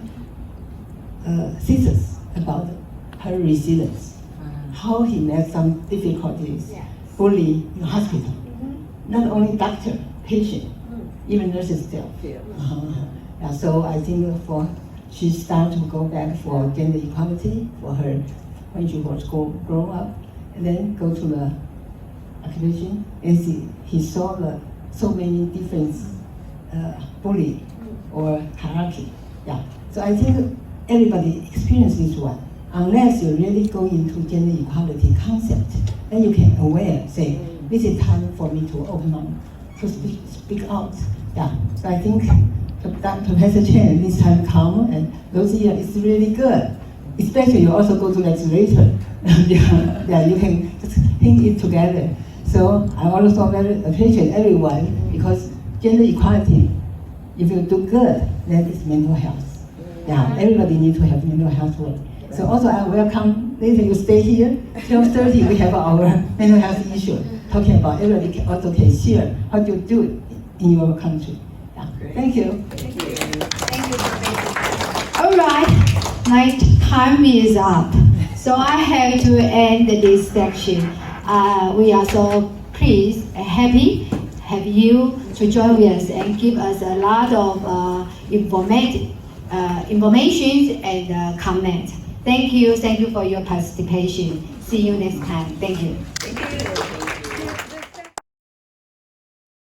thesis about her resilience, how he met some difficulties, bullying in the hospital. Not only doctor, patient, even nurses still. Yeah, so I think she started to go back for gender equality for her when she was grow up, and then go to the occupation, and he saw so many different bullying or hierarchy. Yeah, so I think everybody experiences this one. Unless you really go into gender equality concept, then you can aware, say, this is time for me to open up, to speak out. Yeah, so I think Professor Chen this time come, and those years is really good. Especially you also go to legislature. Yeah, you can just think it together. So I also very appreciate everyone, because gender equality, if you do good, then it's mental health. Yeah, everybody needs to have mental health work. So also I welcome, later you stay here, 12:30 we have our mental health issue, talking about everybody also can share how to do it in your country. Yeah. Thank you. Thank you. Thank you, Professor. All right, my time is up. So I have to end this section. We are so pleased and happy have you to join us and give us a lot of information and comment. Thank you for your participation. See you next time. Thank you.